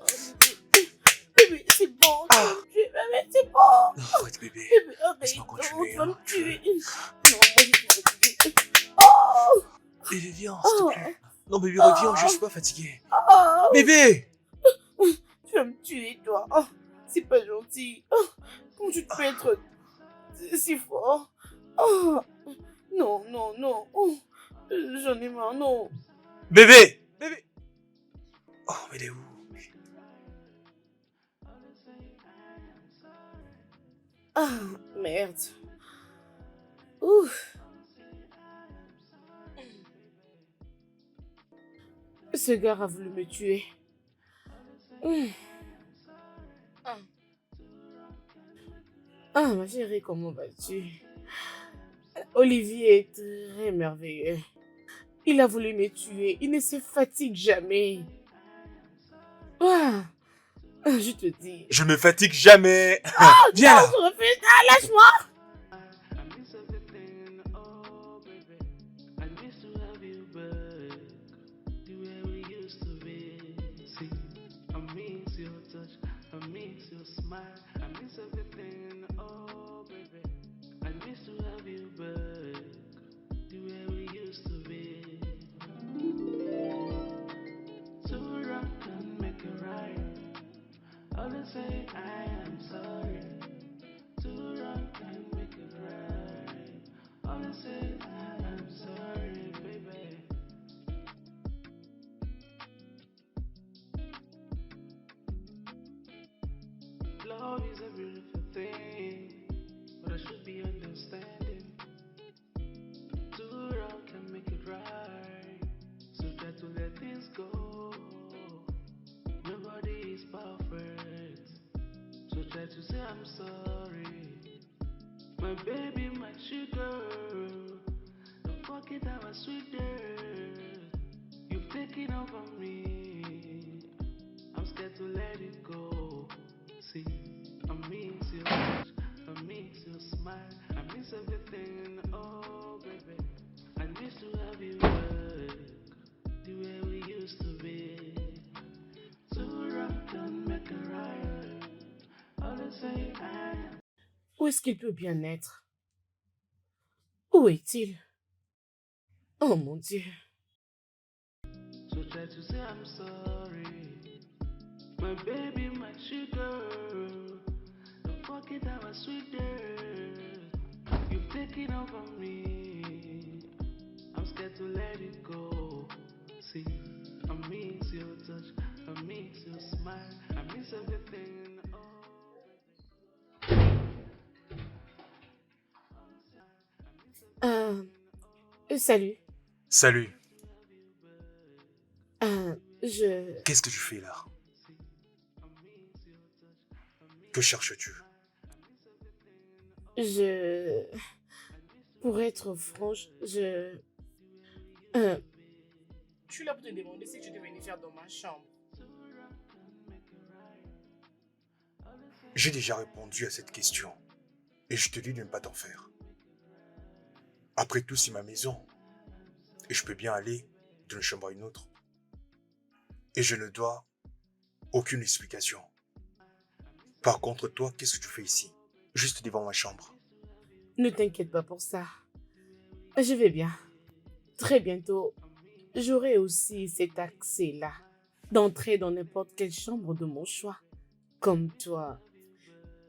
bébé, c'est bon. Tu vas me tuer, bébé, c'est bon. arrête bébé. Bébé, arrête. Laisse-moi Non, continuer, tu vas hein. me tuer. Non, moi, je suis fatiguée. Oh, Bébé, viens, s'il te oh, plaît. Non bébé, reviens, je suis pas fatigué. oh. Bébé! Tu vas me tuer, toi. Oh, c'est pas gentil. Oh, comment tu te peux être si fort? Oh, non, non, non. Oh, j'en ai marre, non. Bébé! Bébé! Oh, mais il est où? Ah, merde. Ouf. Ce gars a voulu me tuer. Ah. Ah, ma chérie, comment vas-tu? Olivier est très merveilleux. Il a voulu me tuer. Il ne se fatigue jamais. Ah, je te dis. Je me fatigue jamais. Viens Non, là. je refuse. Ah, lâche-moi. I miss everything, oh baby. I miss to have you back, the way we used to be. See, I miss your touch, I miss your smile, I miss everything, oh baby. I miss to have you back, the way we used to be. Too wrong can make it right. Always say I am sorry. Too wrong can make it right. Always say I am sorry, baby. Love is a beautiful thing, but I should be understanding. Too wrong can make it right, so try to let things go. Nobody is perfect, so try to say I'm sorry. My baby, my sugar, don't forget our sweet dirt. You've taken over me, I'm scared to let it go. See, I miss your touch, I miss your smile, I miss everything, oh baby. I miss to have you back, the way we used to be. Too wrong can make it right. Always say I am. Où est-ce qu'il peut bien être? Où est-il? Oh mon Dieu. So try to say I'm sorry. My baby, my sugar, don't forget our sweet dirt. You've taken over me, I'm scared to let it go. See, I miss your touch, I miss your smile, I miss everything, oh Salut. Salut. Je... Qu'est-ce que tu fais là? Que cherches-tu? Pour être franche, Je suis là pour te demander si tu devais venir faire dans ma chambre. J'ai déjà répondu à cette question. Et je te dis de ne pas t'en faire. Après tout, c'est ma maison. Et je peux bien aller d'une chambre à une autre. Et je ne dois aucune explication. Par contre, toi, qu'est-ce que tu fais ici? Juste devant ma chambre. Ne t'inquiète pas pour ça. Je vais bien. Très bientôt, j'aurai aussi cet accès-là d'entrer dans n'importe quelle chambre de mon choix. Comme toi.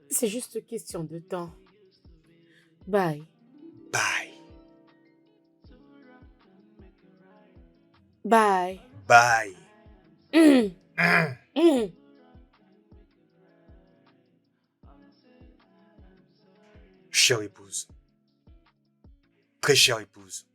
C'est juste question de temps. Bye. Bye. Bye. Bye. Mmh. Hum. Mmh. Chère épouse. Très chère épouse.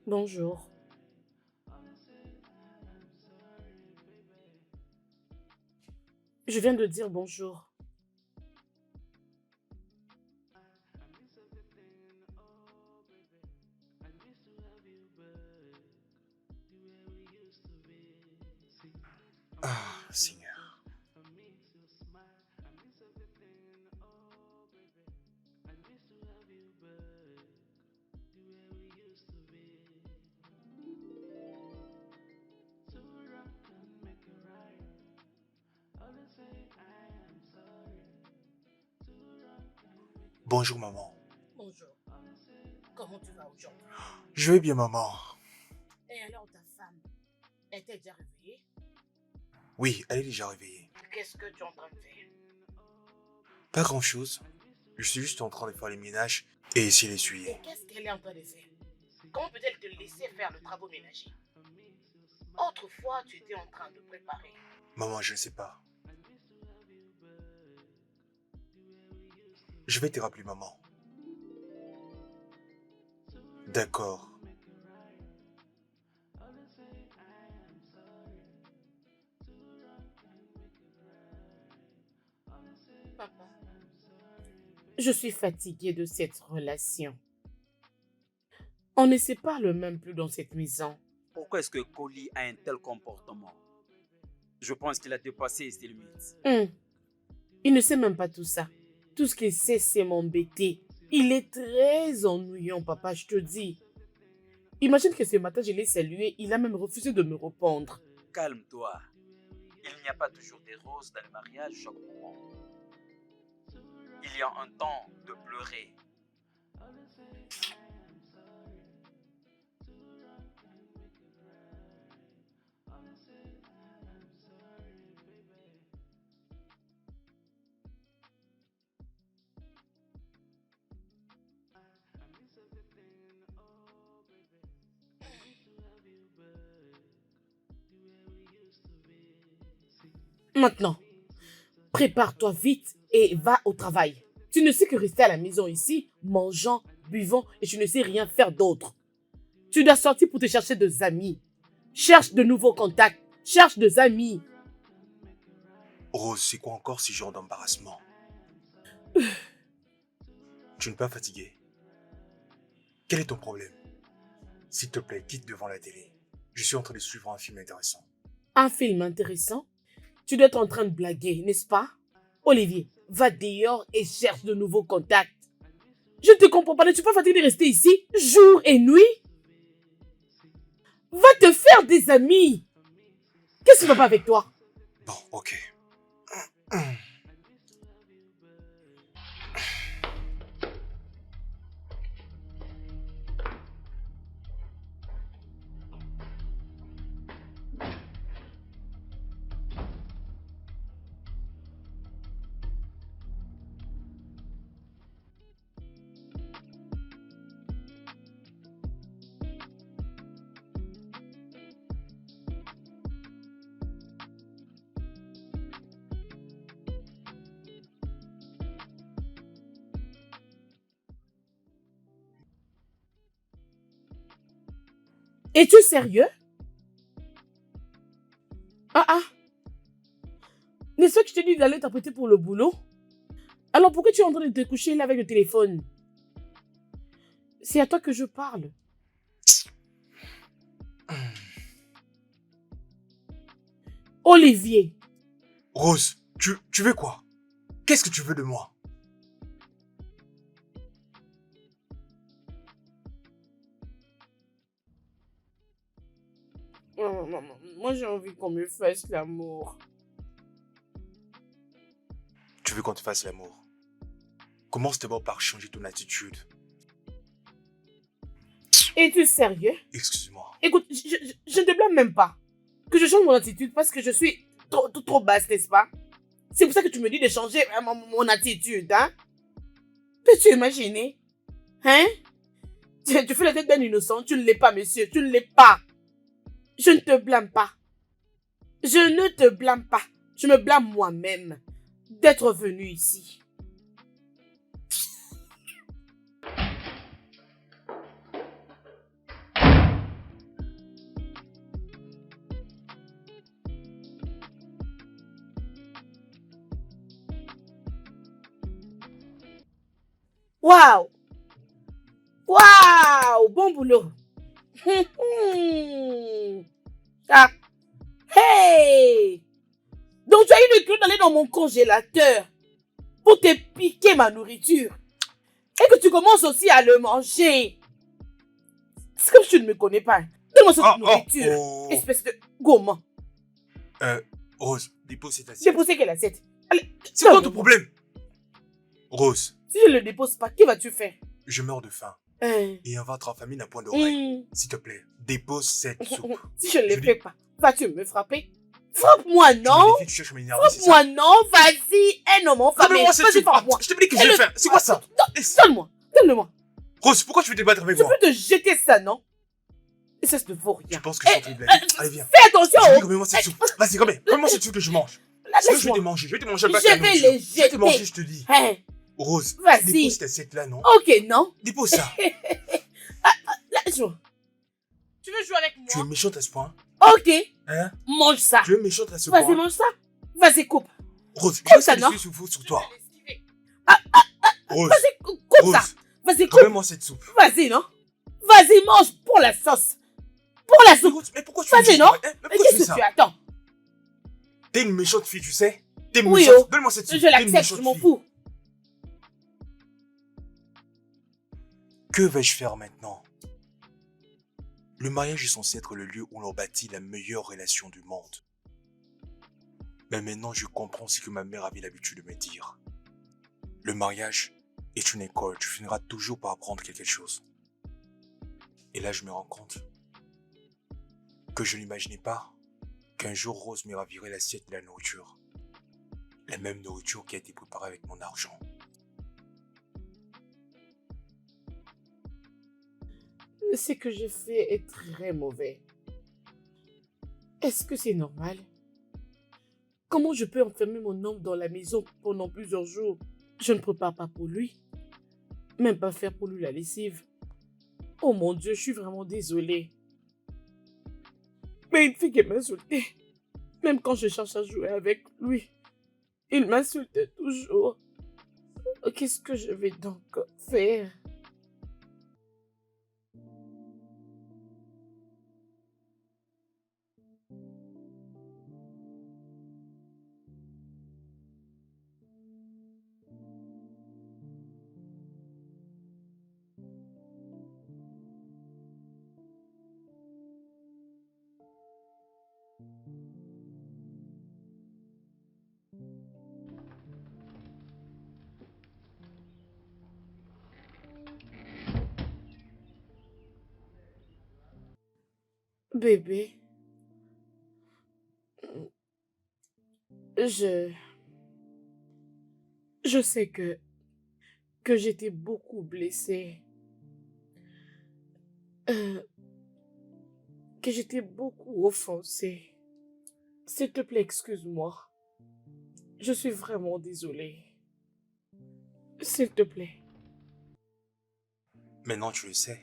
Bonjour. Je viens de dire bonjour. Ah, Seigneur. Bonjour, maman. Bonjour. Comment tu vas aujourd'hui? Je vais bien, maman. Et alors ta femme, est-elle déjà réveillée? Oui, elle est déjà réveillée. Qu'est-ce que tu es en train de faire? Pas grand-chose. Je suis juste en train de faire les ménages et essayer d'essuyer. Et qu'est-ce qu'elle est en train de faire? Comment peut-elle te laisser faire le travail ménager? Autrefois, tu étais en train de préparer. Maman, je ne sais pas. Je vais te rappeler, maman. D'accord. Papa, je suis fatiguée de cette relation. On ne se parle même plus dans cette maison. Pourquoi est-ce que Colly a un tel comportement? Je pense qu'il a dépassé ses limites. Il ne sait même pas tout ça. Tout ce qu'il sait, c'est m'embêter. Il est très ennuyant, papa, je te dis. Imagine que ce matin, je l'ai salué, il a même refusé de me répondre. Calme-toi. Il n'y a pas toujours des roses dans le mariage chaque moment. Il y a un temps de pleurer. Maintenant, prépare-toi vite et va au travail. Tu ne sais que rester à la maison ici, mangeant, buvant et tu ne sais rien faire d'autre. Tu dois sortir pour te chercher des amis. Cherche de nouveaux contacts. Cherche des amis. Rose, c'est quoi encore ce genre d'embarrassement? Tu n'es pas fatiguée? Quel est ton problème? S'il te plaît, quitte devant la télé. Je suis en train de suivre un film intéressant. Un film intéressant? Tu dois être en train de blaguer, n'est-ce pas? Olivier, va dehors et cherche de nouveaux contacts. Je ne te comprends pas, ne suis pas fatigué de rester ici, jour et nuit? Va te faire des amis. Qu'est-ce qui ne va pas avec toi? Bon, ok. Es-tu sérieux? Ah. N'est-ce pas que je t'ai dit d'aller t'apprêter pour le boulot? Alors pourquoi tu es en train de te coucher là avec le téléphone? C'est à toi que je parle. Olivier. Rose, tu veux quoi? Qu'est-ce que tu veux de moi? Non, moi j'ai envie qu'on me fasse l'amour. Tu veux qu'on te fasse l'amour? Commence d'abord par changer ton attitude. Es-tu sérieux? Excuse-moi. Écoute, je ne te blâme même pas. Que je change mon attitude parce que je suis trop basse, n'est-ce pas? C'est pour ça que tu me dis de changer mon attitude, hein? Peux-tu imaginer? Hein? Tu fais la tête d'un innocent, tu ne l'es pas, monsieur, tu ne l'es pas. Je ne te blâme pas. Je ne te blâme pas. Je me blâme moi-même d'être venu ici. Waouh! Waouh! Bon boulot! Ah! Hey! Donc tu as eu le cul d'aller dans mon congélateur pour te piquer ma nourriture et que tu commences aussi à le manger. C'est comme si tu ne me connais pas. Donne-moi cette nourriture, espèce de gourmand. Rose, dépose cette assiette. Déposer quelle assiette? Allez, C'est quoi ton problème? Rose. Si je ne le dépose pas, que vas-tu faire? Je meurs de faim. Et on va être en famille d'un point d'oreille. S'il te plaît, dépose cette soupe. Si je ne le fais pas, vas-tu me frapper? Frappe-moi, non? Frappe-moi, non? Vas-y, un homme en famille. Vas-y, frappe-moi. Je te dis que j'ai faim. C'est quoi ça? Donne-moi, donne-le-moi. Rose, pourquoi tu veux te battre avec moi? Je peux te jeter ça, non? Et ça ne vaut rien. Tu penses que je suis en train de blaguer? Allez, viens. Fais attention! Remets-moi cette soupe. Vas-y, remets-moi cette soupe que je mange. Sinon, je vais te manger. Je vais te manger. Je vais les jeter. Je vais te manger, je te dis. Rose, vas-y. Dépose cette assiette-là, non? Ok, non? Dépose ça. Tu veux jouer avec moi? Tu es méchante à ce point? Ok. Hein? Mange ça. Tu es méchante à ce point? Vas-y, mange ça. Vas-y, coupe. Rose, coupe ça, non? Je suis sur toi. Rose. Vas-y, coupe ça. Vas-y, coupe. Remets-moi cette soupe. Vas-y, non? Vas-y, mange pour la sauce. Pour la soupe. Mais pourquoi tu fais ça? Vas-y, non? Mais qu'est-ce que tu attends? T'es une méchante fille, tu sais? T'es Oui, méchante. Donne-moi cette soupe. Je l'accepte, je m'en fous. Que vais-je faire maintenant? Le mariage est censé être le lieu où l'on bâtit la meilleure relation du monde. Mais maintenant, je comprends ce que ma mère avait l'habitude de me dire. Le mariage est une école, tu finiras toujours par apprendre quelque chose. Et là, je me rends compte que je n'imaginais pas qu'un jour Rose me ravirait l'assiette de la nourriture. La même nourriture qui a été préparée avec mon argent. Ce que j'ai fait est très mauvais. Est-ce que c'est normal? Comment je peux enfermer mon homme dans la maison pendant plusieurs jours? Je ne prépare pas pour lui. Même pas faire pour lui la lessive. Oh mon Dieu, je suis vraiment désolée. Mais une fille qui m'insultait. Même quand je cherche à jouer avec lui. Il m'insultait toujours. Qu'est-ce que je vais donc faire? Bébé, je sais que j'étais beaucoup blessée, que j'étais beaucoup offensée. S'il te plaît, excuse-moi. Je suis vraiment désolée. S'il te plaît. Maintenant, tu le sais.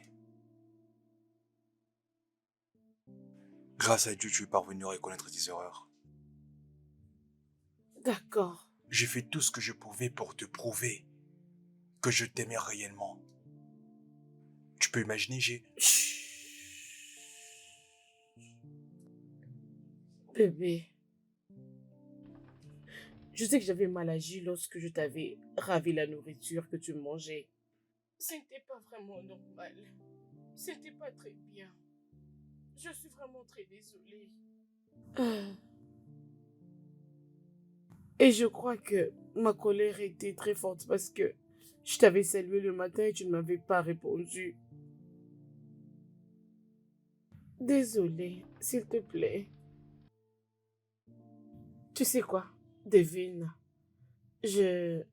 Grâce à Dieu, tu es parvenu à reconnaître tes erreurs. D'accord. J'ai fait tout ce que je pouvais pour te prouver que je t'aimais réellement. Tu peux imaginer, Chut. Bébé, je sais que j'avais mal agi lorsque je t'avais ravi la nourriture que tu mangeais. Ce n'était pas vraiment normal. C'était pas très bien. Je suis vraiment très désolée. Et je crois que ma colère était très forte parce que je t'avais salué le matin et tu ne m'avais pas répondu. Désolée, s'il te plaît. Tu sais quoi, Devine, j'ai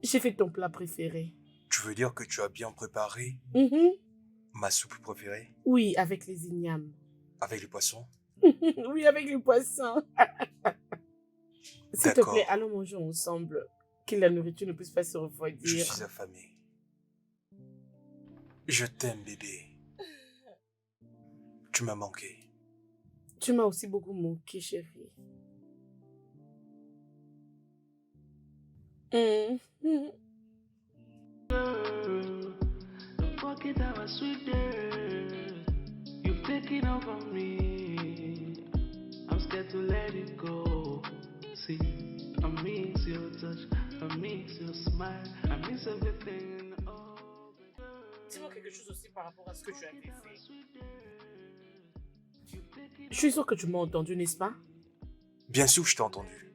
fait ton plat préféré. tu veux dire que tu as bien préparé Mhm. ma soupe préférée Oui, avec les ignames. avec les poissons? Oui, avec les poissons. S'il te D'accord. plaît, allons manger ensemble. Que la nourriture ne puisse pas se Je refroidir. suis affamé. Je t'aime, bébé. Tu m'as manqué. Tu m'as aussi beaucoup manqué, chérie. Mhm. Don't forget our sweet days. You've taken over me. I'm scared to let it go. See, I miss your touch, I miss your smile, I miss everything. Oh, Dis-moi quelque chose aussi par rapport à ce que tu avais fait. Je suis sûre que tu m'as entendu, n'est-ce pas? Bien sûr que je t'ai entendu.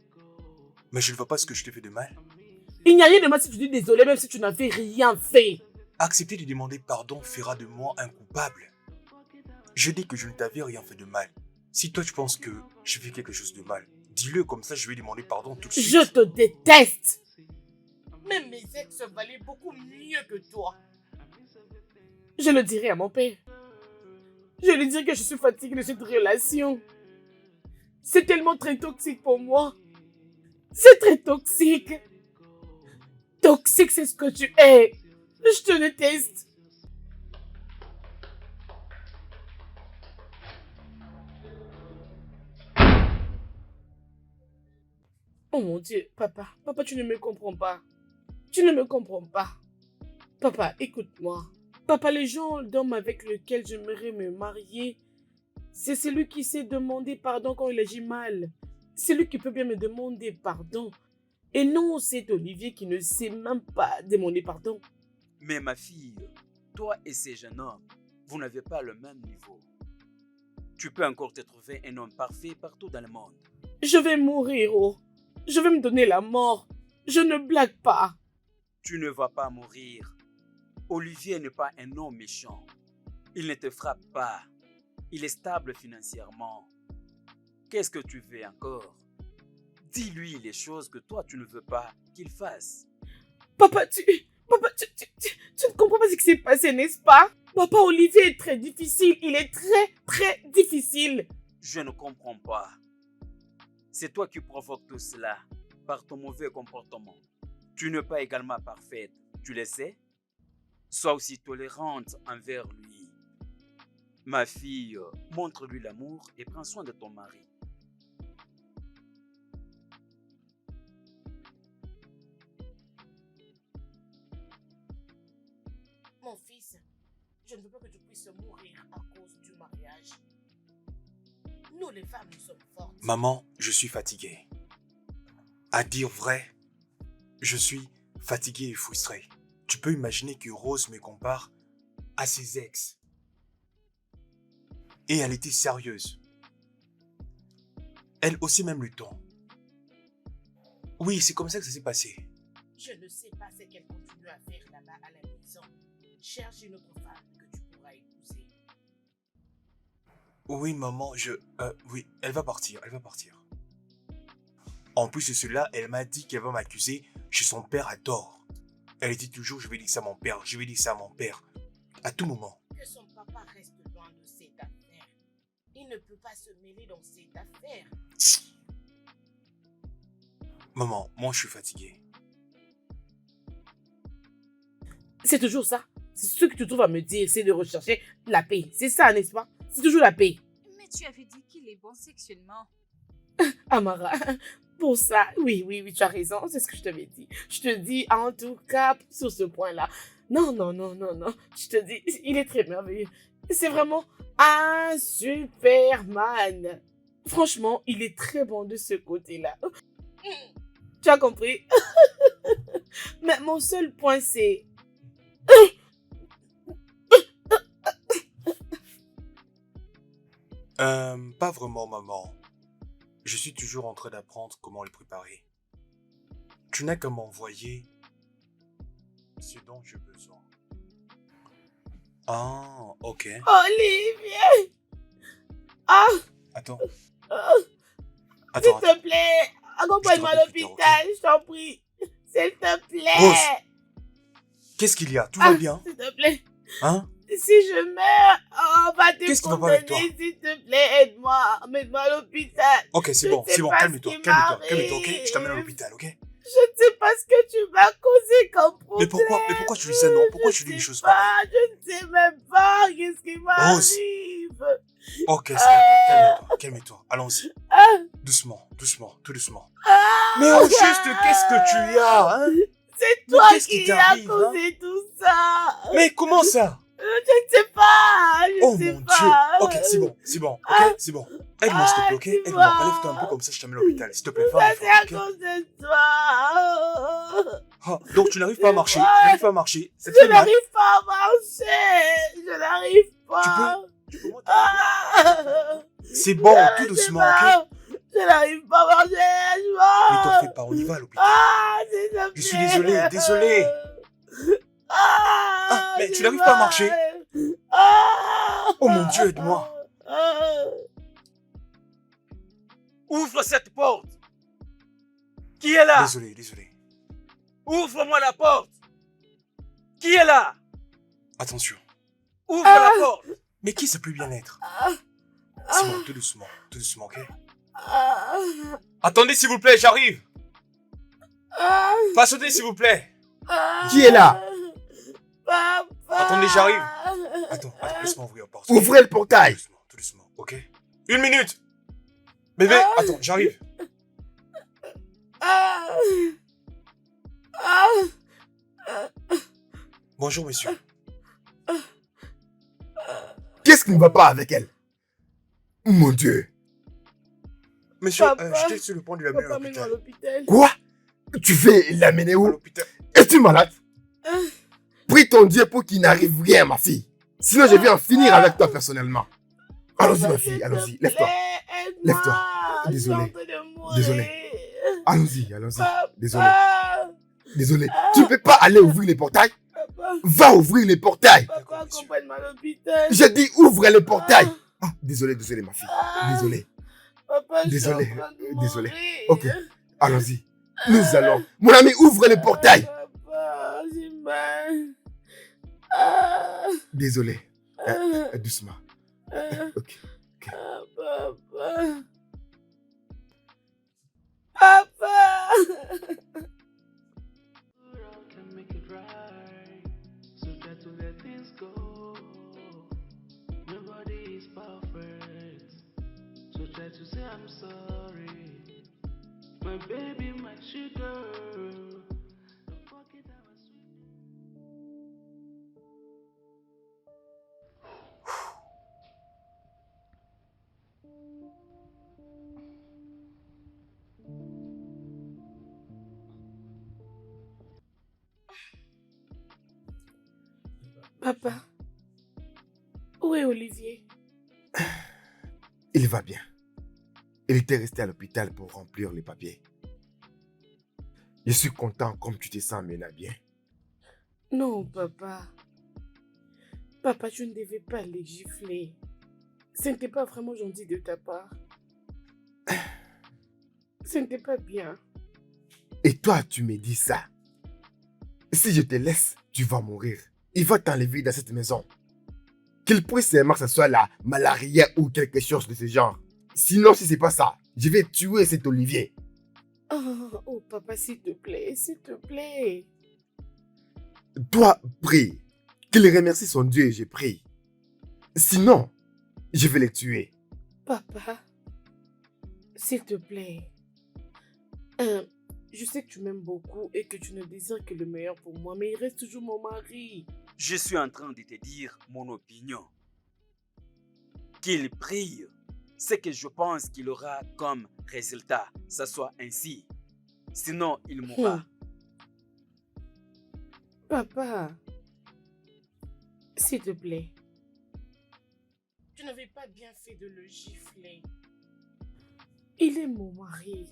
Mais je ne vois pas ce que je t'ai fait de mal. Il n'y a rien de mal si tu dis désolé, même si tu n'avais rien fait. Accepter de demander pardon fera de moi un coupable. Je dis que je ne t'avais rien fait de mal. Si toi tu penses que j'ai fait quelque chose de mal, dis-le, comme ça je vais demander pardon tout de suite. Je te déteste. Même mes ex valaient beaucoup mieux que toi. Je le dirai à mon père. Je lui dirai que je suis fatiguée de cette relation. C'est tellement très toxique pour moi. C'est très toxique. Toxique, c'est ce que tu es. Je te déteste. Oh mon Dieu, papa, tu ne me comprends pas. Tu ne me comprends pas. Papa, écoute-moi. Papa, les gens d'homme avec lequel j'aimerais me marier, c'est celui qui sait demander pardon quand il agit mal. C'est lui qui peut bien me demander pardon. Et non, c'est Olivier qui ne sait même pas demander pardon. Mais ma fille, toi et ces jeunes hommes, vous n'avez pas le même niveau. Tu peux encore te trouver un homme parfait partout dans le monde. Je vais mourir, oh. Je vais me donner la mort. Je ne blague pas. Tu ne vas pas mourir. Olivier n'est pas un homme méchant. Il ne te frappe pas. Il est stable financièrement. Qu'est-ce que tu veux encore? Dis-lui les choses que toi tu ne veux pas qu'il fasse. Papa, tu ne comprends pas ce qui s'est passé, n'est-ce pas? Papa, Olivier est très difficile. Il est très, très difficile. Je ne comprends pas. C'est toi qui provoques tout cela par ton mauvais comportement. Tu n'es pas également parfaite, tu le sais? Sois aussi tolérante envers lui. Ma fille, montre-lui l'amour et prends soin de ton mari. Mon fils, je ne veux pas que tu puisses mourir à cause du mariage. Nous, les femmes, nous sommes fortes. Maman, je suis fatigué. À dire vrai, je suis fatigué et frustré. Tu peux imaginer que Rose me compare à ses ex. Et elle était sérieuse. Elle aussi même le ton. Oui, c'est comme ça que ça s'est passé. Je ne sais pas ce qu'elle continue à faire là-bas à la maison. Cherche une autre femme que tu pourras épouser. Oui, maman, oui, elle va partir. En plus de cela, elle m'a dit qu'elle va m'accuser chez son père à tort. Elle dit toujours, je vais dire ça à mon père, à tout moment. Que son papa reste loin de cette affaire. Il ne peut pas se mêler dans cette affaire. Maman, moi je suis fatigué. C'est toujours ça. C'est ce que tu trouves à me dire, c'est de rechercher la paix. C'est ça, n'est-ce pas? C'est toujours la paix. Mais tu avais dit qu'il est bon sexuellement. Amara, pour ça, oui, tu as raison, c'est ce que je t'avais dit. Je te dis, en tout cas, sur ce point-là. Non. Je te dis, il est très merveilleux. C'est vraiment un Superman. Franchement, il est très bon de ce côté-là. Tu as compris? Mais mon seul point, c'est... Pas vraiment, maman. Je suis toujours en train d'apprendre comment le préparer. Tu n'as qu'à m'envoyer ce dont j'ai besoin. Ah, ok. Olivier! Ah! Attends. S'il Attends. te plaît, accompagne-moi à Je te rappelle plus l'hôpital, tard, je t'en prie. S'il te plaît. Rose. Qu'est-ce qu'il y a? Tout va bien? S'il te plaît. Hein? Si je meurs, on va te Qu'est-ce qui va pas avec toi? condamner. S'il te plaît, aide-moi. Mets-moi à l'hôpital. Ok, c'est Je bon, sais c'est bon. pas ce Calme-toi, qui ok? Je t'amène à m'arrive. l'hôpital, ok? Je ne sais pas ce que tu m'as causé comme problème. Mais pourquoi tu dis ça, non? Pourquoi tu dis des choses pareilles? Je ne sais même pas qu'est-ce qui Rose. m'arrive. Ok, c'est calme-toi, calme-toi. Allons-y. Ah, Doucement, tout doucement. ah, Mais au juste, qu'est-ce que tu as, hein? c'est Mais toi qu'est-ce qui qui as t'arrive, causé tout ça. Mais comment ça? Je ne sais pas. Je Oh ne sais mon pas. Dieu. Ok, c'est bon, ok? C'est bon. Aide-moi, s'il te plaît, ok? dis-moi. Aide-moi, relève-toi un peu comme ça, je t'amène à l'hôpital. S'il te plaît, fais un Ça, c'est à effort, ok? cause de toi. Ah, donc tu n'arrives pas à marcher, Ça te Je fait mal? n'arrive pas à marcher. Je n'arrive pas. Tu peux moi Ah, C'est bon, je tout sais doucement, pas. ok? Je n'arrive pas à marcher. Mais t'en fais pas, on y va à l'hôpital. Ah, s'il te plaît. Je suis désolé. Ah, mais tu j'ai n'arrives pas à mal. marcher. Ah, Oh mon Dieu, aide-moi. ah. Ouvre cette porte. Qui est là? Désolé. Ouvre-moi la porte. Qui est là? Attention. Ouvre la porte. Mais qui ça peut bien être? Ah. C'est bon, tout doucement, ok? Ah. Attendez, s'il vous plaît, j'arrive. Ah. Patientez, s'il vous plaît. Ah. Qui est là? Papa. Attendez, j'arrive. Attends, laisse-moi ouvrir la porte. Ouvrez le portail. Tout doucement, ok? 1 minute. Bébé, attends, j'arrive. Ah. Ah. Bonjour, monsieur. Qu'est-ce qui ne va pas avec elle? Mon Dieu. Monsieur, Papa. j'étais sur le point de l'amener à Papa, mets-moi à l'hôpital. l'hôpital. Quoi? Tu veux l'amener À où? l'hôpital. Es-tu malade? Ah. Prie ton Dieu pour qu'il n'arrive rien, ma fille. Sinon, je vais en finir avec toi personnellement. Allons-y, ma fille, allons-y. Lève-toi. Lève-toi. Désolé. Désolé. Allons-y. Désolé. Désolé. Tu ne peux pas aller ouvrir les portails? Papa, Va ouvrir les portails. papa, accompagne-moi à l'hôpital. J'ai dit ouvre les portails. Ah, désolé, ma fille. Ah. Désolé. Papa, je suis Désolé, en train de désolé. mourir. Ok. Allons-y. Nous allons. Mon ami, ouvre les portails. Papa, j'ai mal. Ah. Désolé. Ah. Doucement. Ah. Ok. Ah, papa. Papa. Can make it right. So try to let things go. Nobody is perfect. So try to say I'm sorry. My baby, my sugar. Don't forget I was sweet. Papa. Où est Olivier? Il va bien. Il était resté à l'hôpital pour remplir les papiers. Je suis content comme tu te sens maintenant bien. Non, papa. Papa, tu ne devais pas les gifler. Ce n'était pas vraiment gentil de ta part. Ce n'était pas bien. Et toi, tu me dis ça. Si je te laisse, tu vas mourir. Il va t'enlever dans cette maison. Qu'il puisse seulement que ce soit la malaria ou quelque chose de ce genre. Sinon, si c'est pas ça, je vais tuer cet Olivier. Oh, papa, s'il te plaît, s'il te plaît. Toi, prie. Qu'il remercie son Dieu et je prie. Sinon, je vais le tuer. Papa, s'il te plaît. Je sais que tu m'aimes beaucoup et que tu ne désires que le meilleur pour moi, mais il reste toujours mon mari. Je suis en train de te dire mon opinion. Qu'il prie, ce que je pense qu'il aura comme résultat, ça soit ainsi. Sinon, il mourra. Papa, s'il te plaît. Tu n'avais pas bien fait de le gifler. Il est mon mari.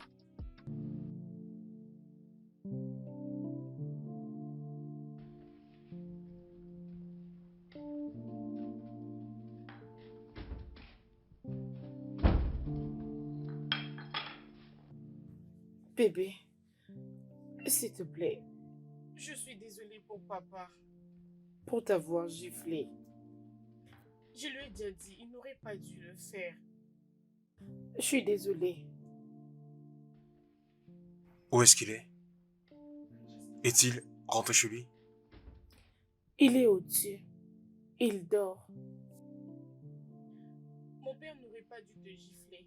Bébé, s'il te plaît, je suis désolée pour papa, pour t'avoir giflé. Je lui ai déjà dit, il n'aurait pas dû le faire. Je suis désolée. Où est-ce qu'il est? Est-il rentré chez lui? Il est au-dessus. Il dort. Mon père n'aurait pas dû te gifler.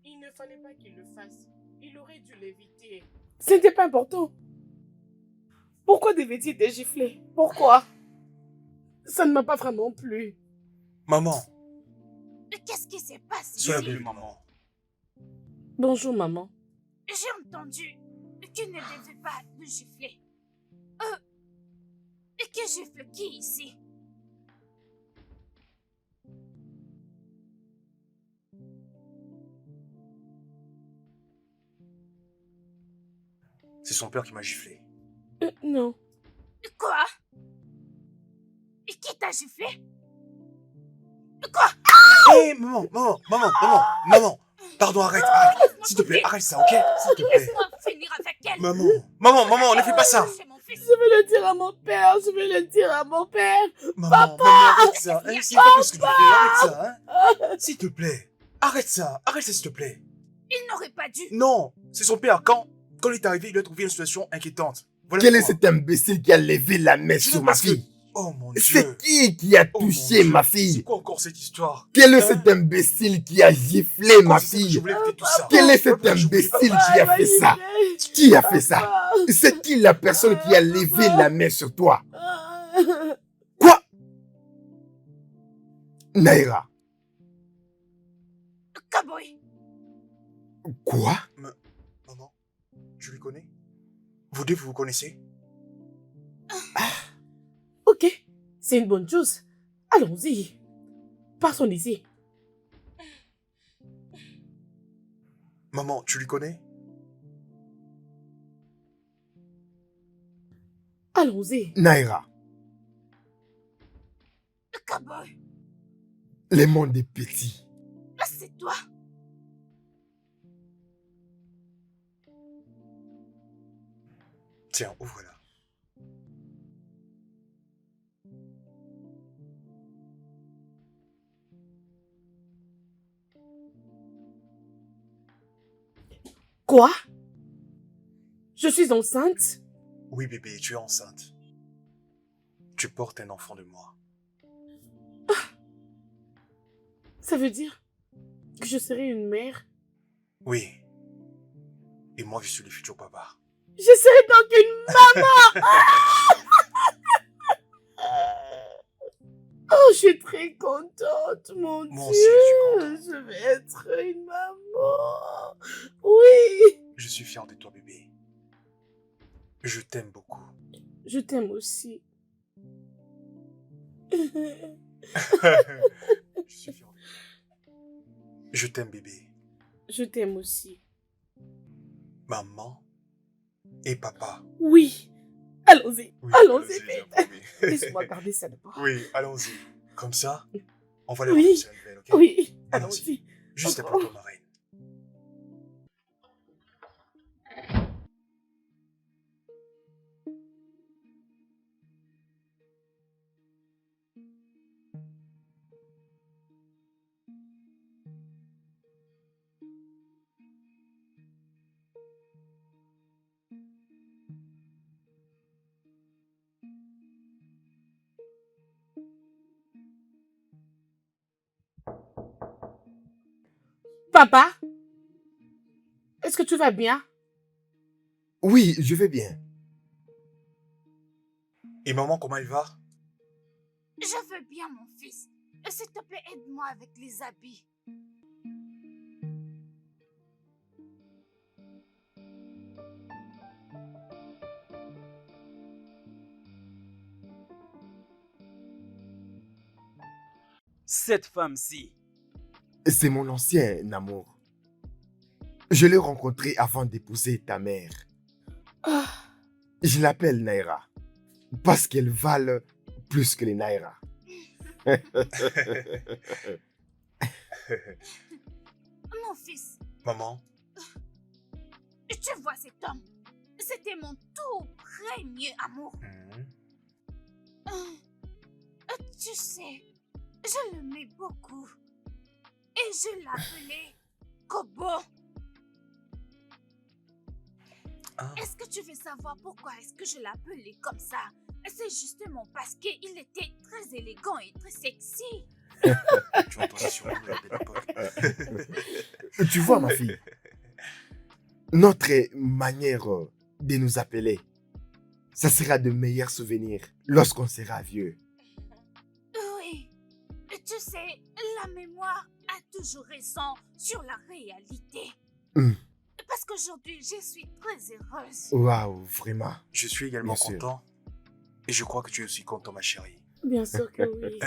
Il ne fallait pas qu'il le fasse. Il aurait dû l'éviter. Ce n'était pas important. Pourquoi devait-il te gifler? Pourquoi? Ça ne m'a pas vraiment plu. Maman, Qu'est-ce qui s'est passé? sois la bienvenue, maman. Bonjour, maman. J'ai entendu qu'il ne devait pas le gifler. Et qui gifle qui ici? C'est son père qui m'a giflé. Non. Quoi? Et qui t'a giflé? Quoi? Hé, maman. Pardon, arrête. S'il te plaît, arrête ça, ok? S'il te plaît. Laisse-moi finir avec elle. Maman, ne fais pas ça. C'est mon fils. Je vais le dire à mon père. Je vais le dire à mon père. Maman, arrête ça. Hein, c'est pas ce que tu fais, arrête ça, hein. S'il te plaît. Arrête ça, s'il te plaît. Il n'aurait pas dû. Non, c'est son père. Quand il est arrivé, il a trouvé une situation inquiétante. Voilà Quel est pourquoi. cet imbécile qui a levé la main Je sur sais ma parce que- fille? Oh mon Dieu. C'est qui a Oh, mon touché Dieu. ma C'est fille? quoi encore cette histoire? Quel est Hein? cet imbécile qui a giflé ma C'est ça que je fille? voulais éviter tout ça. Quel est cet Je voulais pas imbécile parler. qui a fait ça? Qui a fait ça? C'est qui la personne qui a levé la main sur toi? Quoi? Naïra. Kaboy. Quoi? Maman, tu lui connais? Vous deux, vous vous connaissez? Ok, c'est une bonne chose. Allons-y. Partons d'ici. Maman, tu lui connais? Allons-y. Naïra. Kaboy. Le monde est petit. C'est toi. Tiens, ouvre-la. Quoi? Je suis enceinte? Oui, bébé, tu es enceinte. Tu portes un enfant de moi. Ça veut dire que je serai une mère? Oui. Et moi, je suis le futur papa. Je serai donc une maman! Oh, je suis très contente, mon Moi Dieu! aussi, je suis Je vais être une maman! Oui! Je suis fier de toi, bébé. Je t'aime beaucoup. Je t'aime aussi. Je suis fier de toi. Je t'aime, bébé. Je t'aime aussi. Maman et papa. Oui! Allons-y! Oui, Allons-y, j'ai vite! promis. Laisse-moi garder ça d'abord. Oui, allons-y. Comme ça, on va les Oui. rencontrer une belle, ok? Oui! Allons-y. Allons-y! Juste après toi, ma reine. Papa? Est-ce que tu vas bien? Oui, je vais bien. Et maman, comment elle va? Je veux bien, mon fils. S'il te plaît, aide-moi avec les habits. Cette femme-ci, C'est mon ancien amour. Je l'ai rencontré avant d'épouser ta mère. Ah, Je l'appelle Naira. Parce qu'elle valent plus que les Naira. Mon fils, Maman, tu vois cet homme? C'était mon tout premier amour. Tu sais, je l'aimais beaucoup. Et je l'appelais Kobo. Ah. Est-ce que tu veux savoir pourquoi est-ce que je l'appelais comme ça? C'est justement parce qu'il était très élégant et très sexy. tu entendais sur nous à belle époque. Tu vois, ma fille, notre manière de nous appeler, ça sera de meilleurs souvenirs lorsqu'on sera vieux. Oui, tu sais, la mémoire a toujours raison sur la réalité. Parce qu'aujourd'hui, je suis très heureuse. Waouh, vraiment. Je suis également Bien sûr. content. Et je crois que tu es aussi content, ma chérie. bien sûr que oui.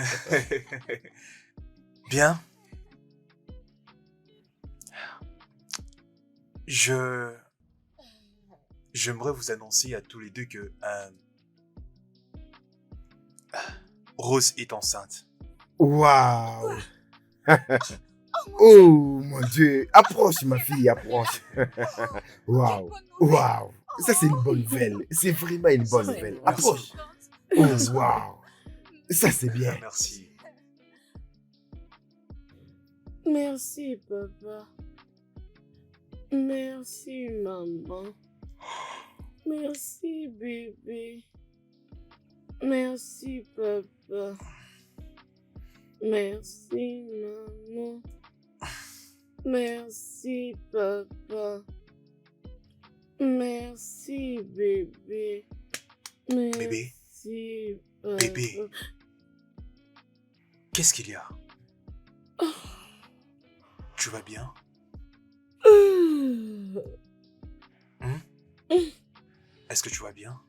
Bien. J'aimerais vous annoncer à tous les deux que Rose est enceinte. Waouh. Oh mon Dieu, Oh mon Dieu. Approche, ma fille, approche. Waouh. quelle bonne nouvelle. Waouh. Ça, c'est une bonne nouvelle. C'est vraiment une bonne C'est nouvelle. vrai. Approche. Oh, waouh. Ça, c'est bien. Merci. Merci, papa. Merci, maman. Merci, bébé. Merci, papa. Merci, maman. Merci, papa. Merci, bébé. Bébé. Merci, papa. Bébé. Qu'est-ce qu'il y a? Tu vas bien? Est-ce que tu vas bien?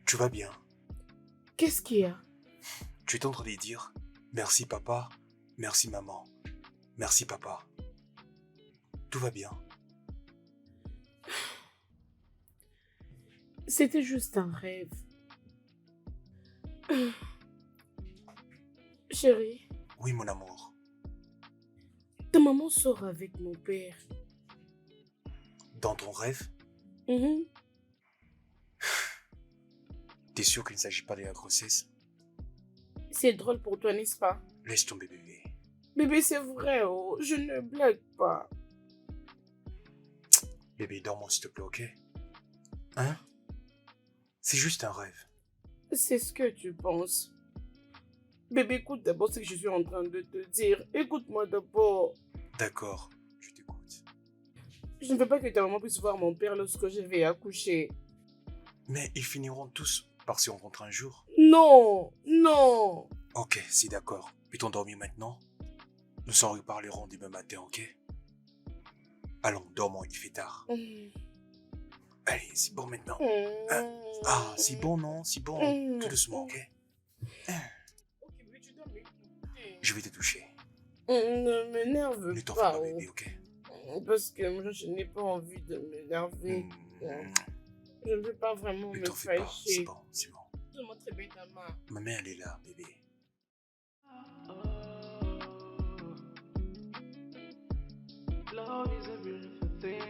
Tu vas bien? Qu'est-ce qu'il y a? Tu es en train de dire merci papa, merci maman, merci papa. Tout va bien. C'était juste un rêve. Chérie, Oui, mon amour. ta maman sort avec mon père. Dans ton rêve, t'es sûr qu'il ne s'agit pas de la grossesse? C'est drôle pour toi, n'est-ce pas? Laisse tomber, bébé. Bébé, c'est vrai, oh, je ne blague pas. Bébé, dors-moi s'il te plaît, ok? Hein? C'est juste un rêve. C'est ce que tu penses. Bébé, écoute d'abord ce que je suis en train de te dire. Écoute-moi d'abord. D'accord, je t'écoute. Je ne veux pas que ta maman puisse voir mon père lorsque je vais accoucher. Mais ils finiront tous par se rencontrer un jour. Non, non. Ok, c'est d'accord. Peut-on dormir maintenant? Nous en reparlerons demain matin, ok? Allons, dormons, il fait tard. Allez, c'est bon maintenant. Ah, c'est bon, non? C'est bon. Tout doucement, ok? Ok, bébé, tu dois m'écouter. Je vais te toucher. Ne m'énerve Ne t'en fais pas. pas, bébé, ok? Parce que moi, je n'ai pas envie de m'énerver. Je ne veux pas vraiment Ne me t'en fais pas, c'est fâcher. bon, c'est bon. Donne-moi très bien ta main. Ma main, elle est là, bébé. Love is a beautiful thing.